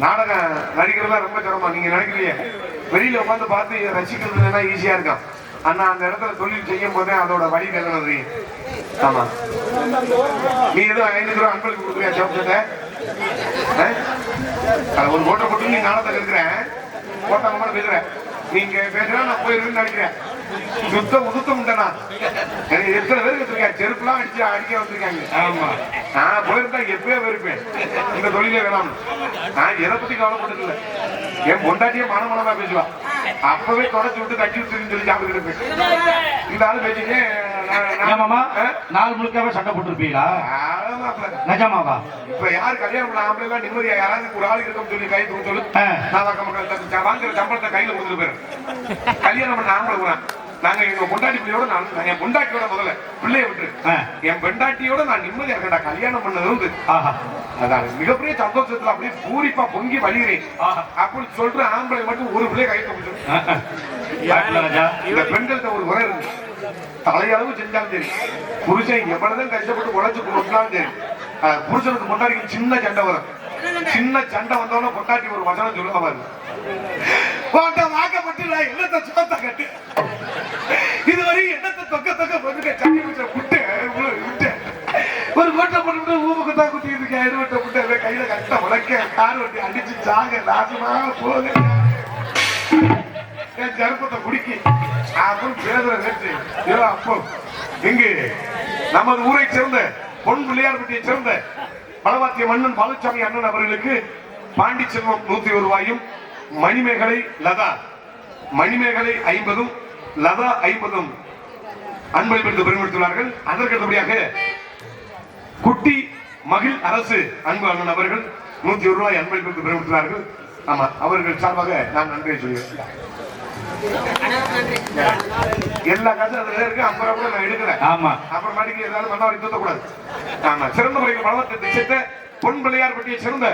Speaker 1: நாடகம் நடிக்கிறதுலாம் ரொம்ப சிரமமா நீங்க நினைக்கலையே. வெளியில உட்காந்து பார்த்து ரசிக்கிறதுனா ஈஸியா இருக்கும். ஆனா அந்த இடத்துல தொழில் செய்யும் போதே அதோட வழி வேலை. ஆமா, நீ ஏதோ 500 ரூபா அன்பளிப்பு கொடுக்குறியா ஜோப்சட்ட? ஒரு ஓட்டை போட்டு நீ நாடகத்தை இருக்கிறேன், ஓட்டாம பேசுற. நீங்க பேசுறா நான் போயிருவேன்னு நினைக்கிறேன். சுத்தம் உதுத்தம் உண்டனா எனக்கு எத்தனை பேர் வச்சிருக்கேன், செருப்புலாம் அடிக்க வந்திருக்காங்க. ஆமா, நான் போயிருந்தா எப்பயோ போயிருப்பேன். இந்த தொழிலே வேணாம். நான் எதை பத்தி கவலைப்பட்டது இல்லை. என் பொண்டாட்டியே மனமனமா பேசுவா. அப்பவே தொடச்சு விட்டு கட்டி விட்டுன்னு சொல்லி சாப்பிட்டு இருப்பேன். இந்த ஆளு பேசிங்க
Speaker 2: நாள் முழுக்கவே சண்டை போட்டுருப்பீங்களா? நிஜமாவா?
Speaker 1: இப்ப யாரு கல்யாணம் பண்ண ஆம்பளை எல்லாம் நிம்மதியா யாராவது ஒரு ஆள் இருக்கும் சொல்லி கை தூக்க சொல்லு. நான் வாங்குற சம்பளத்தை கையில கொடுத்துட்டு போயிடும். கல்யாணம் பண்ண ஆம்பளை கூட நாங்க எங்க பொண்டாட்டி பிள்ளையோட நான் என் பொண்டாட்டியோட முதல்ல பிள்ளைய விட்டு என் பொண்டாட்டியோட நான் நிம்மதியா இருக்கேன்டா. கல்யாணம் பண்ணது வந்து அதான் மிகப்பெரிய சந்தோஷத்துல அப்படியே பூரிப்பா பொங்கி வழிகிறேன். அப்படி சொல்ற ஆம்பளை மட்டும் ஒரு பிள்ளைய கை தூக்க. இந்த பெண்கள்கிட்ட ஒரு முறை இருக்கு. தலையளவு செஞ்சாலும் சரி, புருஷன் எவ்வளவுதான் கஷ்டப்பட்டு உழைச்சு கொடுத்தாலும் சரி, புருஷனுக்கு பொண்டாட்டிக்கு சின்ன சண்டை வரும். சின்ன சண்டை வந்தோட பொண்டாட்டி ஒரு வசனம் சொல்லுவாரு, வாக்கப்பட்டு நான் என்னத்தை சுத்தத்தை கட்டு இதுவரை என்னத்தை தொக்க போட்டு சட்டி பிடிச்ச புட்டு விட்டு ஒரு கோட்டை போட்டு ஊமுக்கு தான் குத்தி இருக்கேன். எடுவட்ட புட்டு கையில கட்ட உழைக்க கார் வண்டி அடிச்சு சாக நாசமாக போகுது. என் ஜருப்பத்தை குடிக்கி அப்படின்னு பேசுற நேற்று அப்போ இங்கு நமது ஊரை சேர்ந்த பொன் பிள்ளையார்பட்டியை சேர்ந்த பலவாத்திய மன்னன் பாலசாமி அண்ணன் அவர்களுக்கு பாண்டி செல்வம் 101 ரூபாயும், மணிமேகலை லதா 50 லதா 50 அன்பளிப்பு பெருமைப்படுத்துள்ளார்கள். அதற்கு அடுத்தபடியாக குட்டி மகிழ் அரசு அன்பு அண்ணன் அவர்கள் 101 ரூபாய் அன்பளிப்பு பெருமைப்படுத்துள்ளார்கள். ஆமா, அவர்கள் சார்பாக நான் நன்றியை சொல்கிறேன். எல்லா காசும் அதுல இருக்கு. 50 ரூபாய் கூட நான் எடுக்கிறேன். ஆமா, அப்புறம் மாட்டிக்கு ஏதாவது மன்னவரை தூத்தக்கூடாது. ஆமா, சிறந்த முறையில் வளர்த்த திசைத்த பொன் பிள்ளையார்பட்டியை சேர்ந்த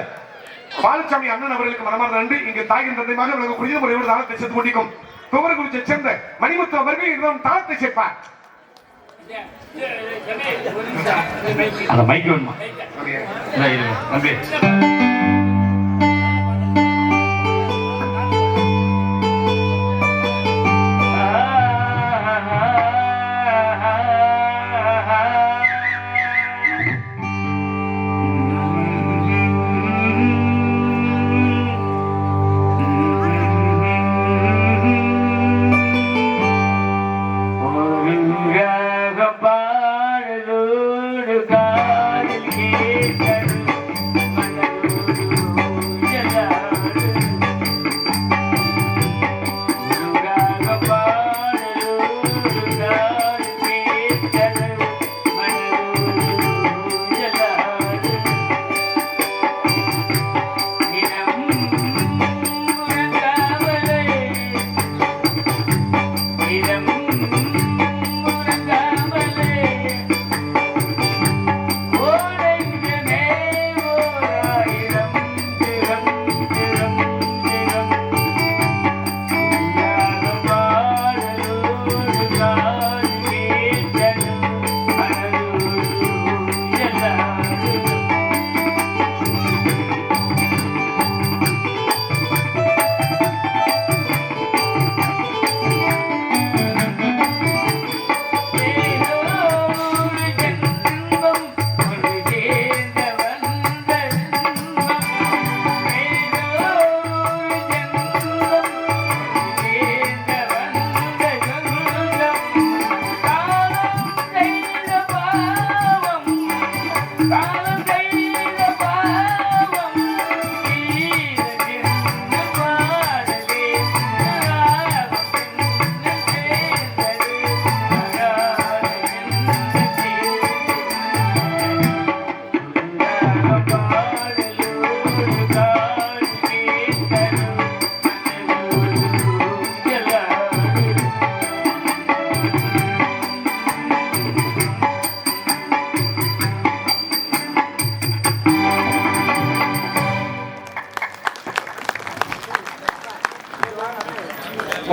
Speaker 1: பாலசாமி அண்ணன் அவர்களுக்கு மனமார்ந்த நன்றி. இங்கு தாயின் தந்தையாக விளங்கக்கூடிய முறையோடு தாளத்தை சேர்த்து கொண்டிருக்கும் துவரகுறிச்சியை சேர்ந்த மணிமுத்து அவர்கள் இன்னும் தாளத்தை சேர்ப்பார்.
Speaker 2: அந்த மைக் வேணுமா? நன்றி.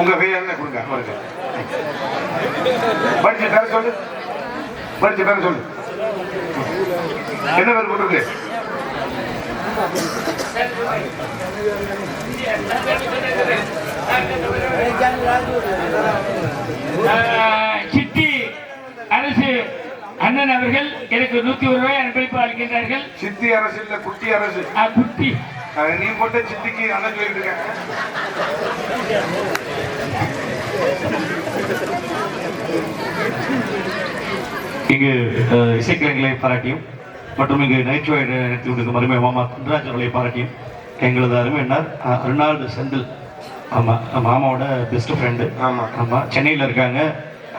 Speaker 1: உங்க கையால கொடுங்க. படிச்சு பேர சொல்லு, படிச்சு பேர சொல்லு. என்ன பேர் போட்டிருக்கு?
Speaker 4: சிட்டி அரசு அண்ணன் அவர்கள் எனக்கு 101 ரூபாய் அன்பளிப்பு அளிக்கின்றார்கள்.
Speaker 1: சித்தி அரசு இல்ல குட்டி அரசு.
Speaker 4: குட்டி
Speaker 1: நீ போட்ட சித்திக்கு அண்ணன் சொல்லிட்டு இருக்க.
Speaker 2: இங்கு இசைக்கலைஞர்களை பாராட்டியும் மற்றும் இங்கு நைட்ரோ நடத்தி கொண்டிருக்கும் அருமை மாமா குண்டராஜ் அவர்களை பாராட்டியும் எங்களது அருமை என்னார் அருணால்டு செந்தில், ஆமாம் மாமாவோட பெஸ்ட் ஃப்ரெண்டு.
Speaker 1: ஆமாம்
Speaker 2: ஆமாம் சென்னையில் இருக்காங்க.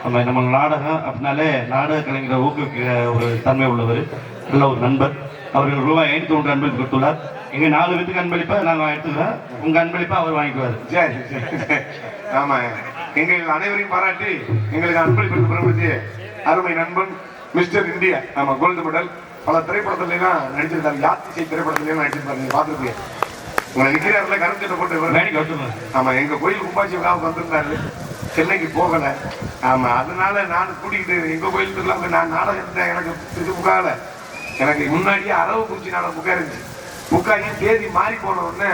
Speaker 2: நம்ம நம்ம நாடகம் அப்படின்னாலே நாடக கலைஞரை ஊக்குவிக்கிற ஒரு தன்மை உள்ளவர், நல்ல ஒரு நண்பர். அவர்கள் ரூபாய் 501 அன்பளிப்பு கொடுத்துள்ளார். எங்க 4 பேருக்கு அன்பளிப்பா நாங்கள் எடுத்துக்கிறோம், உங்க அன்பளிப்பா அவர் வாங்கிக்குவார்.
Speaker 1: சரி சரி. ஆமா, எங்கள் அனைவரையும் பாராட்டி எங்களுக்கு அன்பளிப்பு பிரபலப்படுத்திய அருமை நண்பன் மிஸ்டர் இந்தியா. ஆமா, கோல்டு மெடல். பல திரைப்படத்துலாம் நடிச்சிருக்காரு. யாத்திசை திரைப்படத்துலாம் நடிச்சிருக்காரு. நீங்க பாத்துருப்பீங்க. உங்களை நிக்கிறாருல கருஞ்சட்டை போட்டு. ஆமா, எங்க கோயில் கும்பாட்சி விழாவுக்கு வந்திருந்தாரு. சென்னைக்கு போகல. ஆமா, அதனால நான் கூட்டிக்கிட்டு எங்க கோயிலுக்கு இல்லாம நான் நாடகத்தை எனக்கு இது புக்காகல. எனக்கு முன்னாடியே அரவக்குறிச்சி நாடகம் புக்கா இருந்துச்சு. புக்காகி தேதி மாறி போன உடனே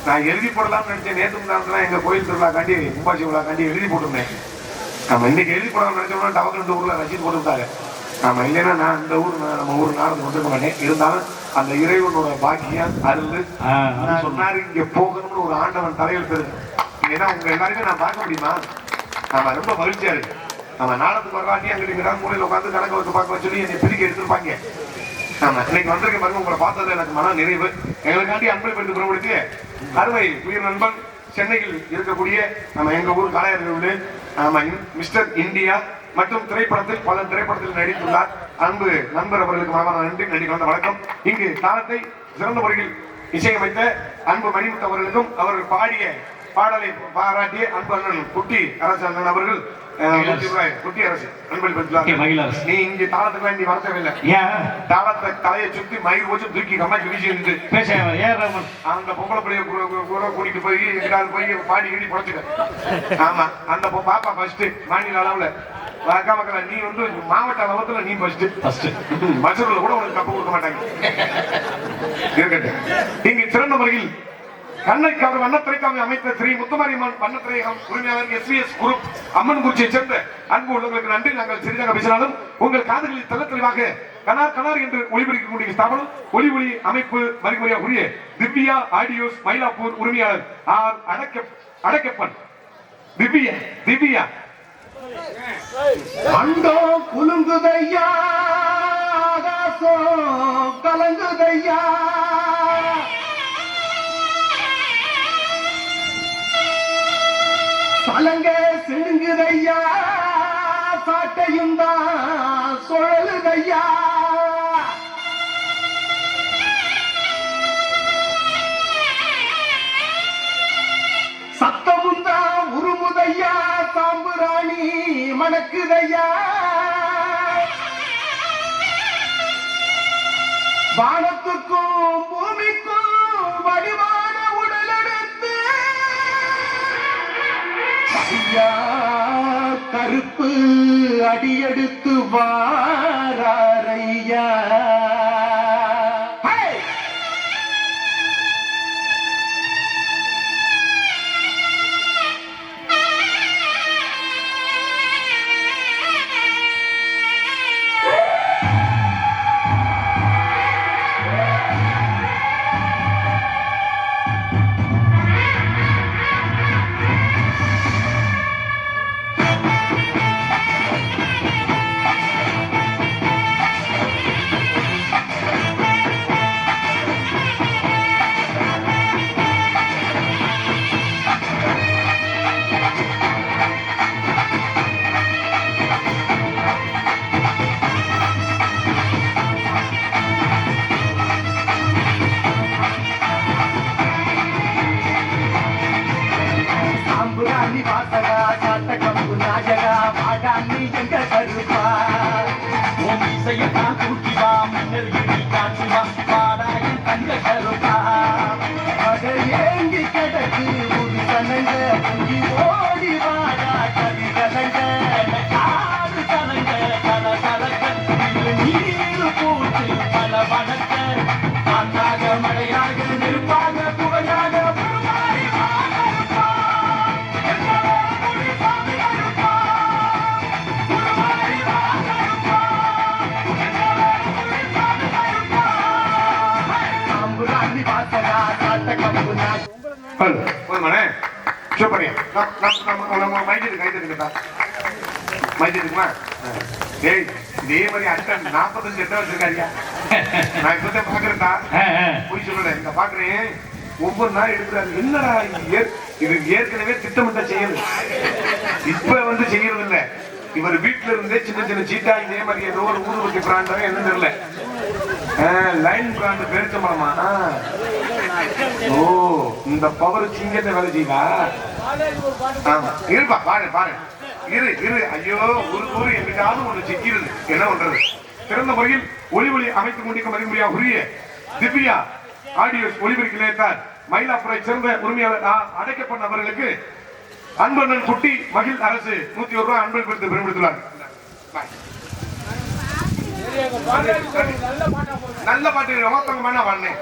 Speaker 1: நான் எழுதி போடலாம்னு நினைச்சேன். நேற்று முன்னாடி எங்க கோயில் திருவிழா காண்டி கும்பாட்சி விழா காண்டி எழுதி போட்டிருந்தேன். ஆமா, இன்னைக்கு எழுதி போடலாம்னு நினைச்சோம்னா டவக்கு ஊர்ல ரசீது போட்டுவிட்டாங்க. ஆமா, இல்லைன்னா நான் இந்த ஊர் நம்ம ஊர் நாடகம் கொண்டிருக்க மாட்டேன். இருந்தாலும் அந்த இறைவனோட பாக்கியம் அருள் சொன்னாரு இங்க போகணும்னு ஒரு ஆண்டவன் தலையெழுத்து இருக்கு. ஏன்னா உங்க எல்லாருமே நான் பார்க்க முடியுமா? ஆமா, ரொம்ப மகிழ்ச்சியா இருக்கு. ஆமா, நாடகத்துக்கு வரலாட்டி அங்கிட்டு மூலையில் உட்காந்து கணக்கு வச்சு பார்க்க சொல்லி என்னை பிரிக்க எடுத்துருப்பாங்க. ஆமா, இன்னைக்கு வந்திருக்க பாருங்க, உங்களை பார்த்தது எனக்கு மன நிறைவு. எங்களுக்காண்டி அன்பளிப்பு பிரபலப்படுத்தி அருமை உயிர் நண்பன் சென்னையில் இருக்கக்கூடிய நம்ம எங்க ஊர் காளையார்கள் ஆமா மிஸ்டர் இந்தியா மற்றும் திரைப்படத்தில் பல திரைப்படத்தில் நடித்துள்ளார். அன்பு நண்பர் அவர்களுக்கு மனமான நன்றி. நன்றி கலந்த வணக்கம். இங்கு தாளத்தை சிறந்த முறையில் இசையமைத்த அன்பு மணிமுத்து அவர்களுக்கும் அவர்கள் பாடிய பாடலை பாராட்டிய அன்பு அண்ணன் குட்டி அரசு அண்ணன் அவர்கள் குட்டி அரசு அன்பளிப்பு. நீ இங்க தாளத்துக்கு நீ வரத்தவில்லை. ஏன் தாளத்தை தலையை சுத்தி மயிர் வச்சு தூக்கி கம்மாக்கி வீசி பேச அந்த பொம்பளை பிள்ளைய கூட கூட்டிட்டு போய் எங்காவது போய் பாடி கீடி புடைச்சுக்க. ஆமா, அந்த பாப்பா ஃபர்ஸ்ட் மாநில அளவுல மக்கள, நீ வந்து மாவட்ட அளவத்துல நீ ஃபர்ஸ்ட் மசூர்ல கூட உனக்கு கப்பு கொடுக்க மாட்டாங்க. இருக்கட்டும். இங்கு சிறந்த முறையில் கண்ணைக்காடு வண்ணத்திரைக்காக அமைத்த ஸ்ரீ முத்துமாரியம்மன் வண்ணத்திரையகம் உரிமையாளர் SVS குரூப் அம்மன் குறிச்சியை சேர்ந்த அன்பு உள்ளவர்களுக்கு நன்றி. நாங்கள் சிறிதாக பேசினாலும் உங்கள் காதுகளில் தெல்ல தெளிவாக கனார் கனார் என்று ஒளிபரப்பக்கூடிய ஸ்தாபனம் ஒளி அமைப்பு மறுமுறையாக உரிய திவ்யா ஆடியோஸ் மயிலாப்பூர் உரிமையாளர் ஆர் அடக்கப்பன். திவ்யா
Speaker 2: அண்டோ குலுங்குதையா, ஆகாசம் கலங்குதையா, சலங்க சிணுங்குதையா, சாட்டையும் தான் சுழலுதையா, சத்தமும் தான் உருமுதையா, சாம்புராணி மணக்குதையா, வானத்துக்கும் பூமிக்கும் வடிவான உடலெடுத்து ஐயா கருப்பு அடியெடுத்து வாரையா. மழையாக நிற்பார்.
Speaker 1: நம்ம மைஜெட்டு கைதட்டுங்கடா. மைஜெட்டுக்குமா? ஏய், இதே மாதிரி அட்டன் 45 எட்ட வச்சிருக்காருயா. நான் இப்பதான் பாக்குறேன்டா. போய் சொல்லல, இங்க பாக்குறேன். ஒவ்வொரு நாள் எடுக்கிறாரு. என்னடா இது ஏற்கனவே திட்டமிட்ட செய்யறது. இப்ப வந்து செய்யறது இல்ல. இவர் வீட்டுல இருந்தே சின்ன சின்ன சீட்டா இதே மாதிரி ஏதோ ஒரு ஊதுபத்தி பிராண்டா என்ன தெரியல. Line brand பேரிச்சம்பழமா? ஓ, இந்த பவர் சிங்கத்தை வேலை செய்வா. ஆமா, இருப்பா, பாரு பாரு, இரு. ஐயோ, ஒரு என்னைக்காவது ஒண்ணு சிக்கிறது. என்ன பண்றது? சிறந்த முறையில் ஒளி அமைத்துக் கொண்டிருக்க மதிமுடியா உரிய திவ்யா ஆடியோ ஒளிபெருக்கி நிலையத்தார் மயிலாப்பூரை சேர்ந்த உரிமையாளர் அடைக்கப்பட்ட நபர்களுக்கு அன்பண்ணன் குட்டி மகிழ் அரசு 101 ரூபாய் அன்பை கொடுத்து பெருமைப்படுத்துள்ளார். நல்ல பாட்டு ஒருத்தவங்க மண்ணா பாடினேன்.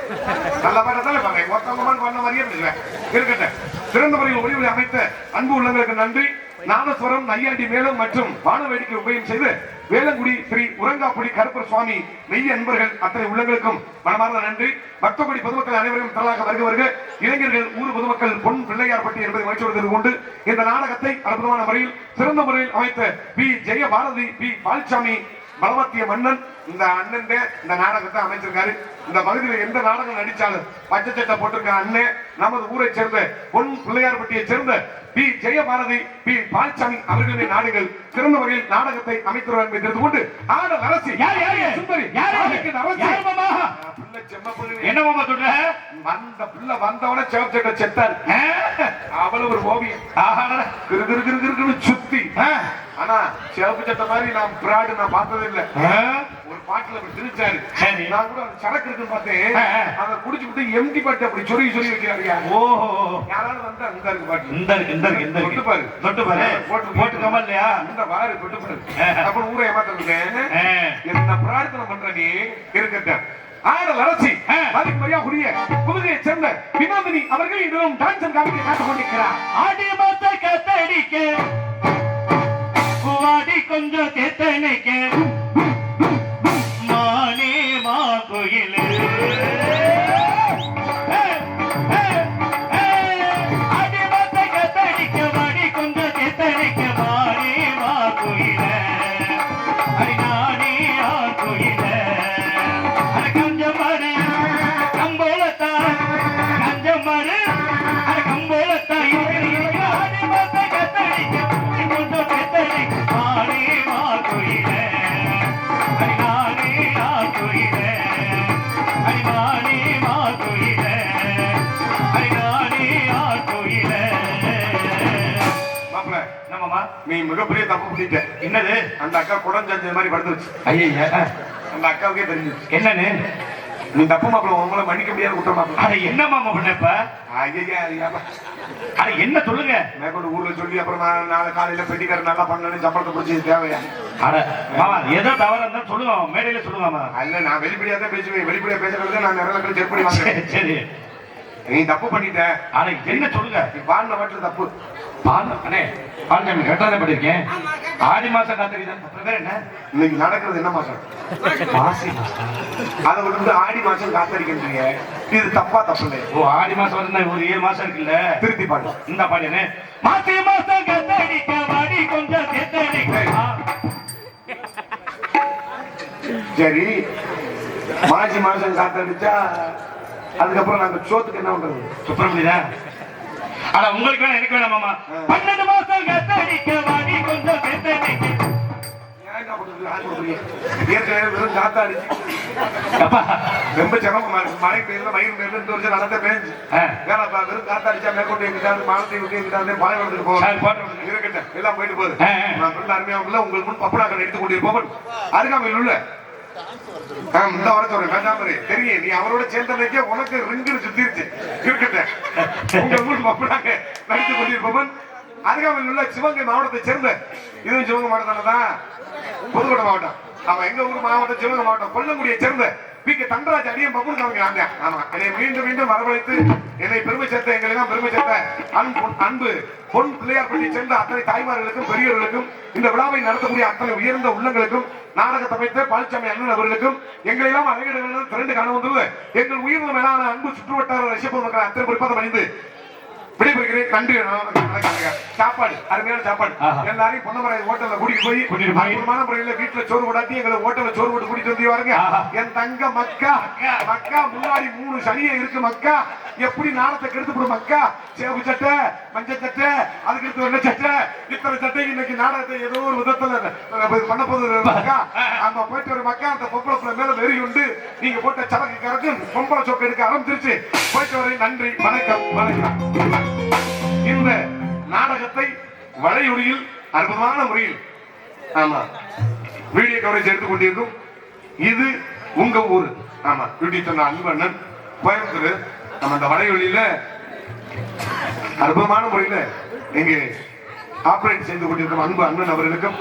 Speaker 1: நல்ல பாட்டை தானே பாடுறேன். ஒருத்தவங்க மண் பண்ண மாதிரியே பேசுவேன். இருக்கட்டும். சிறந்த முறையில் ஒளிவொலி அமைத்த அன்பு உள்ளவர்களுக்கு நன்றி. நாதஸ்வரம் நையாண்டி மேளம் மற்றும் வான வேடிக்கை உபயம் செய்து வேலங்குடி ஸ்ரீ உரங்காப்புடி கருப்பர் சுவாமி மெய்ய அன்பர்கள் அத்தனை உள்ளங்களுக்கும் மனமார்ந்த நன்றி. பக்தகுடி பொதுமக்கள் அனைவரும் தரலாக வருக. இளைஞர்கள் ஊர் பொதுமக்கள் பொன் பிள்ளையார்பட்டி என்பதை மகிழ்ச்சி கொண்டு இந்த நாடகத்தை அற்புதமான முறையில் சிறந்த முறையில் அமைத்த பி ஜெயபாரதி, பி பால்சாமி பலவத்திய மன்னன் இந்த அண்ணன் இந்த நாடகத்தை அமைச்சிருக்காரு. இந்த பகுதியில் எந்த நாடகம் நடிச்சாலும் பச்சை சட்டை போட்டிருக்க அண்ணன் நமது ஊரை சேர்ந்த பொன் பிள்ளையார்பட்டியை சேர்ந்த பி ஜெயபாரதி, பி பால்சாமி அவர்களின் நாடுகள் சிறந்த வகையில் நாடகத்தை அமைத்துள்ளார் என்பதை தெரிந்து கொண்டு ஆடல் அரசி சுந்தரி
Speaker 2: என்னமா சொல்ற?
Speaker 1: வந்த பிள்ளை வந்தவன சேவ் சட்டை செத்தாரு. அவ்வளவு ஒரு ஓவியம் சுத்தி. ஆனா சேவப்பு சட்டை மாதிரி நான் பிராடு நான் பார்த்தது இல்ல. ஒரு பாட்டுல அப்படி திரிச்சாரு. நான் கூட சரக்கு இருக்குன்னு பார்த்தேன். அதை குடிச்சு விட்டு எம்டி பாட்டு அப்படி சொல்லி வைக்கிறாரு. ஓஹோ, யாராவது வந்தா இந்த இருக்கு பாட்டு, இந்த இருக்கு தொட்டு பாரு போட்டுக்காம இல்லையா? இந்த பாரு தொட்டு பாரு. அப்புறம் ஊரை ஏமாத்திருக்கேன். என்ன பிரார்த்தனை பண்ற நீ இருக்கட்டும். ஆடல் அரசி மதிப்புரியா உரிய புதுகையை சேர்ந்த வினோதினி அவர்கள் இதுவும் டான்ஸ் காமிக்க காத்துக் கொண்டிருக்கிறார்.
Speaker 2: ஆடி மாத்த கத்தடிக்க குவாடி கொஞ்சம் தேத்தனைக்க மானே மா கோயிலே ஆடி மாத்த கத்தடிக்க வாடி கொஞ்சம் தேத்தனைக்க மானே மா கோயிலே அடி நானே ஆ கோயிலே அட கஞ்ச மரு கம்போலத்தா கஞ்ச மரு அட கம்போலத்தா ஆடி மாத்த கத்தடிக்க கொஞ்சம் தேத்தனைக்க மானே மா கோயிலே அடி நானே ஆ கோயிலே அடி நானே மா கோயிலே அடி நானே ஆ கோயிலே.
Speaker 1: மாப்பிள்ள,
Speaker 2: என்னமாமா?
Speaker 1: நீ மிகப்பெரிய தப்பு பண்ணிட்ட.
Speaker 2: என்னது?
Speaker 1: அந்த அக்கா குடஞ்ச மாதிரி படுத்துருச்சு.
Speaker 2: ஐயா,
Speaker 1: அந்த அக்காவுக்கே தெரிஞ்சிச்சு.
Speaker 2: என்னன்னு?
Speaker 1: நீ தப்பு மாப்பிள்ள, உங்களை மன்னிக்க முடியாது குற்ற மாப்பிள்ள.
Speaker 2: அட என்ன மாமா பண்ணப்ப?
Speaker 1: ஐயா,
Speaker 2: அட என்ன சொல்லுங்க?
Speaker 1: மேற்கொண்டு ஊர்ல சொல்லி அப்புறம் நாளை காலையில பெட்டிக்கார நல்லா பண்ணணும்னு சம்பளத்தை பிடிச்சி தேவையா?
Speaker 2: அட மாமா, ஏதோ தவறு இருந்தா சொல்லுங்க, மேடையில சொல்லுங்க மாமா.
Speaker 1: அல்ல, நான் வெளிப்படையா தான் பேசுவேன். வெளிப்படையா பேசுறது நான் நிறைய பேர் செக் பண்ணி வாங்குறேன்.
Speaker 2: சரி,
Speaker 1: நீ தப்பு பண்ணிட்ட.
Speaker 2: அட என்ன சொல்லுங்க?
Speaker 1: நீ பாடின பாட்டுல தப்பு.
Speaker 2: அண்ணே, பால்சாமி கரெக்டாக படிருக்கேன். ஆடி மாசம் காத்திரிதான். அப்புறம் வேற என்ன?
Speaker 1: இன்னைக்கு நடக்கிறது என்ன மாசம்?
Speaker 2: மாசி மாசம்.
Speaker 1: அதை வந்து ஆடி மாசம் காத்தடிக்கிறீங்க. இது தப்பா தப்பு இல்லை.
Speaker 2: ஓ, ஆடி மாசம் வந்து ஒரு 7 மாசம் இருக்குல்ல.
Speaker 1: திருத்தி பாடு.
Speaker 2: இந்த பாடுன்னு மாசி மாசம் காத்தடிக்க வாடி கொஞ்சம் தேத்தடிக்க.
Speaker 1: சரி, மாசி மாசம் காத்தடிச்சா அதுக்கப்புறம் நாங்க சோத்துக்கு என்ன பண்றது?
Speaker 2: சுப்பிரமணியா, ஆனா உங்களுக்கு வேணா எனக்கு வேணாம் மாமா. 12 மாசம் காத்தடிக்க வாடி கொஞ்சம் தேத்தடிக்க.
Speaker 1: ஏற்கனவே வெறும் காத்தா அடிச்சு ரொம்ப சிரமமா இருக்கு. மழை பெய்யல, மயில் பெய்யல, இந்த வருஷம் நல்லா பேஞ்சு வேணாப்பா. வெறும் காத்தா அடிச்சா மேற்கொண்டு எங்கிட்டாவது மானத்தை விட்டு எங்கிட்டாவது பாலை வளர்ந்துட்டு போவோம். இருக்கட்டும், எல்லாம் போயிட்டு போகுது. நான் பிள்ளை அருமையாக உங்களுக்கு முன் பப்பனாக்கள் எடுத்துக் கொண்டிருப்போம். அருகாமையில் உள்ள இந்த வரத்தோட வேண்டாமரே தெரியும். நீ அவரோட சேர்ந்ததுக்கே உனக்கு ரிங்கு சுத்திருச்சு. இருக்கட்டும், உங்கள் முன் பப்பனாக நடித்துக் கொண்டிருப்பவன் அருகாமையில் உள்ள சிவகங்கை மாவட்டத்தை சேர்ந்த இதுவும் சிவகங்கை மாவட்டம் தான், புதுக்கோட்டை மாவட்டம். அவன் எங்க ஊர் மாவட்டம் சிவகங்கை மாவட்டம் கொல்லங்குடியை சேர்ந்த பி கே தண்டராஜ் அடியும் பப்புனு காமிக்கிறாங்க. ஆமா, என்னை மீண்டும் மீண்டும் வரவழைத்து என்னை பெருமை சேர்த்த எங்களை எல்லாம் பெருமை சேர்த்த அன்பு பொன் பிள்ளையார்பட்டியை சேர்ந்த அத்தனை தாய்மார்களுக்கும் பெரியவர்களுக்கும் இந்த விழாவை நடத்தக்கூடிய அத்தனை உயர்ந்த உள்ளங்களுக்கும் நாடகத்தை அமைத்த பால்சாமி அண்ணன் அவர்களுக்கும் எங்களை எல்லாம் அழகிடங்கள் திரண்டு காண வந்துள்ள எங்கள் உயிர்ந்த மேலான அன்பு சுற்றுவட்டார ரசிகர்கள் மக்கள் அத்தனை குறிப்பாக மணிந்து விடைபெறுகிறேன். நன்றி. சாப்பாடு அருமையான சாப்பாடு.
Speaker 2: ஆஹா.
Speaker 1: எல்லாரையும் பொன்னமரை ஹோட்டல்ல கூட்டிட்டு போய் அற்புதமான முறையில வீட்டுல சோறு கொடாட்டி எங்களை ஹோட்டல்ல சோறு போட்டு கூட்டிட்டு வந்து பாருங்க.
Speaker 2: ஆஹா.
Speaker 1: என் தங்க மக்கா மக்கா முன்னாடி 3 சனியை இருக்கு மக்கா. எப்படி நாளத்தை கெடுத்து போடும் மக்கா. சேவு சட்டை, மஞ்சள் சட்டை, அதுக்கு எடுத்து வெள்ளை சட்டை, இத்தனை சட்டை இன்னைக்கு நாடகத்தை ஏதோ ஒரு விதத்துல பண்ண போது மக்கா. நம்ம போயிட்டு ஒரு மக்கா அந்த பொம்பளை பிள்ளை மேல வெறி உண்டு. நீங்க போட்ட சரக்கு கறக்கு பொம்பளை சொக்க எடுக்க ஆரம்பிச்சிருச்சு. போயிட்டு வரேன். நன்றி. வணக்கம். வணக்கம். இந்த நாடகத்தை வலையொலியில் அற்புதமான முறையில் ஆமா வீடியோ கவரேஜ் எடுத்துக் கொண்டிருக்கும். இது உங்க ஊரு. ஆமா யூடியூப் சேனல் அன்பு அண்ணன் கோயம்புத்தூர். நம்ம அந்த வலையொலியில அற்புதமான முறையில இங்கு ஆபரேட் செய்து கொண்டிருக்கும் அன்பு அண்ணன் அவர்களுக்கும்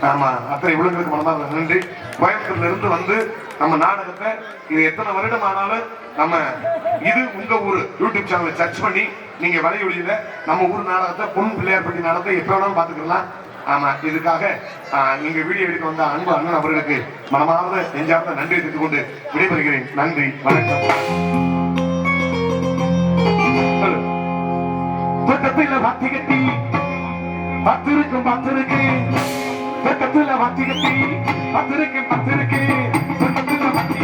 Speaker 1: ஆமா அத்தனை உலகங்களுக்கு மனமார்ந்த நன்றி. கோயம்புத்தூர்ல இருந்து வந்து நம்ம நாடகத்தை இது எத்தனை வருடம் ஆனாலும் நம்ம இது உங்க ஊரு யூடியூப் சேனலை சர்ச் பண்ணி நீங்க வலையொலியில நம்ம ஊர் நாடகத்தை பொன் பிள்ளையார்பட்டி நாடகத்தை எப்ப வேணாலும் பாத்துக்கலாம். ஆமா இதுக்காக நீங்க வீடியோ எடுக்க வந்த அன்பு அண்ணன் அவர்களுக்கு மனமார்ந்த நெஞ்சார்ந்த நன்றி தெரிவித்துக் கொண்டு விடைபெறுகிறேன். நன்றி. வணக்கம். தோட்டத்தில் வாத்தி கட்டி பத்திருக்கும் பத்திருக்கு. தோட்டத்தில் வாத்தி கட்டி பத்திருக்கு பத்திருக்கு. தோட்டத்தில் வாத்தி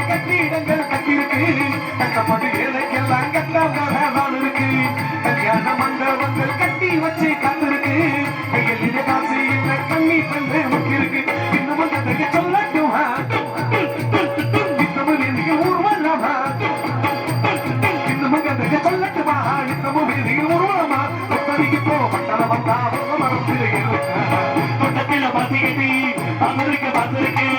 Speaker 1: கட்டிடங்கள் கட்டிருக்கு. கட்டப்பட்டு ஏழைக்கெல்லாம் கட்டாம இருக்கு. கல்யாண மண்டபங்கள் கட்டி வச்சு காத்திருக்கு. கையில் காசு என்ன கண்ணி தந்து இருக்கு. இன்னமும் கதைக்கு சொல்லட்டுமா? இன்னமும் நீங்க ஊர்வலமா? இன்னமும் கதைக்கு சொல்லட்டுமா? இன்னமும் நீங்க ஊர்வலமா? கொத்தடிக்கு போ பட்டண வந்தா மரம் தோட்டத்தில் பார்த்துக்கிட்டு அமெரிக்க பார்த்திருக்கு.